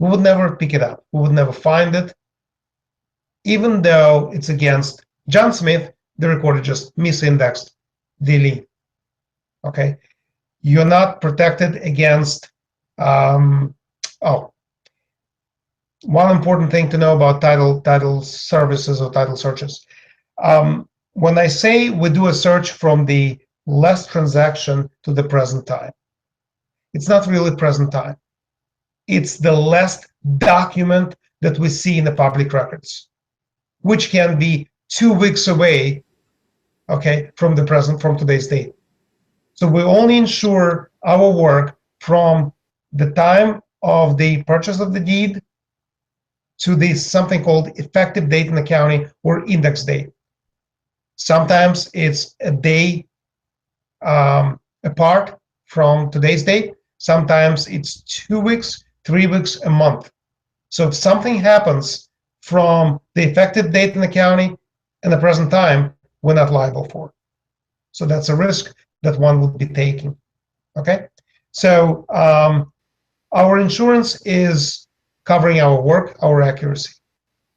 we would never pick it up. We would never find it, even though it's against John Smith. The recorder just misindexed the lien. Okay, you're not protected against. Oh, one important thing to know about title services or title searches. When I say we do a search from the last transaction to the present time, it's not really present time. It's the last document that we see in the public records, which can be 2 weeks away, okay, from today's date. So we only insure our work from the time of the purchase of the deed to the something called effective date in the county or index date. Sometimes it's a day apart from today's date. Sometimes it's 2 weeks, 3 weeks, a month. So if something happens from the effective date in the county and the present time, we're not liable for it. So that's a risk that one would be taking. Okay, so our insurance is covering our work, our accuracy,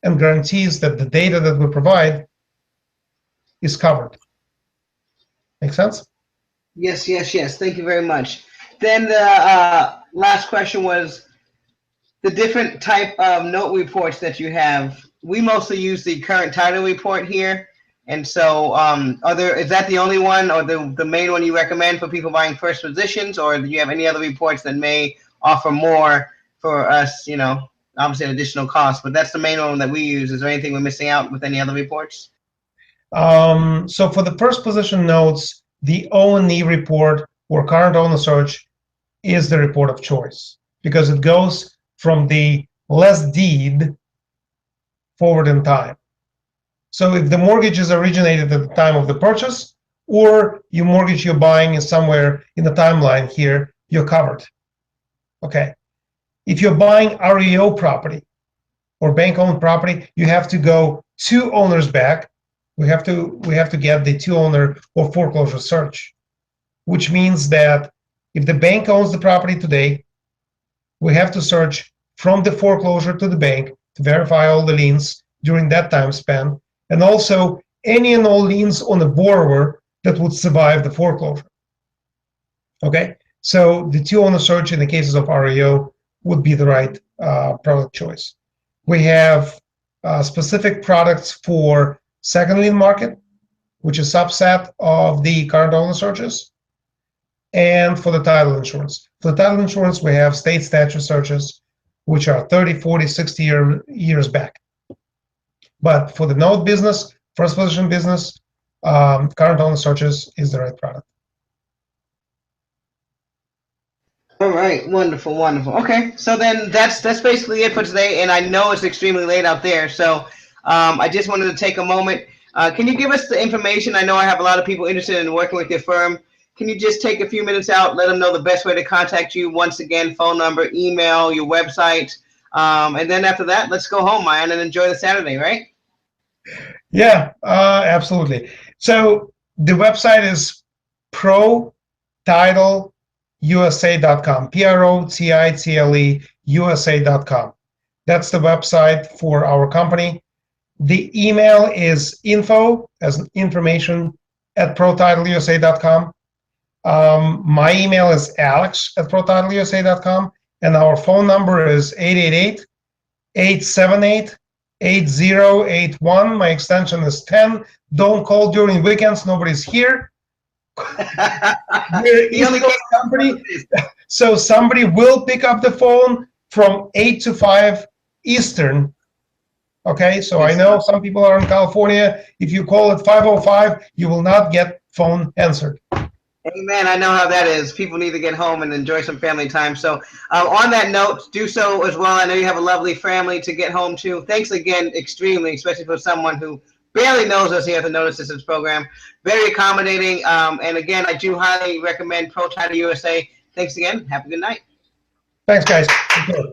and guarantees that the data that we provide is covered. Make sense? Yes, yes, yes. Thank you very much. Then the last question was the different type of note reports that you have. We mostly use the current title report here. And so is that the only one or the main one you recommend for people buying first positions, or do you have any other reports that may offer more for us, you know, obviously an additional cost, but that's the main one that we use. Is there anything we're missing out with any other reports? So for the first position notes, the O&E report or current owner search is the report of choice because it goes from the last deed forward in time. So if the mortgage is originated at the time of the purchase, or your mortgage you're buying is somewhere in the timeline here, you're covered. Okay. If you're buying REO property or bank-owned property, you have to go 2 owners back. We have to get the 2-owner or foreclosure search, which means that if the bank owns the property today, we have to search from the foreclosure to the bank to verify all the liens during that time span, and also any and all liens on the borrower that would survive the foreclosure. Okay, so the 2-owner search in the cases of REO would be the right product choice. We have specific products for second lien market, which is a subset of the current owner searches, and for the title insurance. For the title insurance, we have state statute searches, which are 30, 40, 60 years back. But for the note business, first position business, current owner searches is the right product. All right, wonderful, wonderful. Okay, so then that's basically it for today, and I know it's extremely late out there, so I just wanted to take a moment. Can you give us the information? I know I have a lot of people interested in working with your firm. Can you just take a few minutes out, let them know the best way to contact you? Once again, phone number, email, your website, and then after that, let's go home, Mayan, and enjoy the Saturday, right? Yeah, absolutely. So the website is protitleUSA.com, PROTITLE USA.com. That's the website for our company. The email is info, as information, at protitleUSA.com. My email is alex@protitleUSA.com, and our phone number is 888-878-8081. My extension is 10. Don't call during weekends. Nobody's here. We're East Coast company, so somebody will pick up the phone from 8 to 5 Eastern. Okay, so I know some people are in California. If you call at 5:05, you will not get phone answered. Amen. I know how that is. People need to get home and enjoy some family time. So on that note, do so as well. I know you have a lovely family to get home to. Thanks again, extremely, especially for someone who barely knows us here at the Notice Systems program. Very accommodating. And again, I do highly recommend Pro Title USA. Thanks again. Have a good night. Thanks, guys. Take care.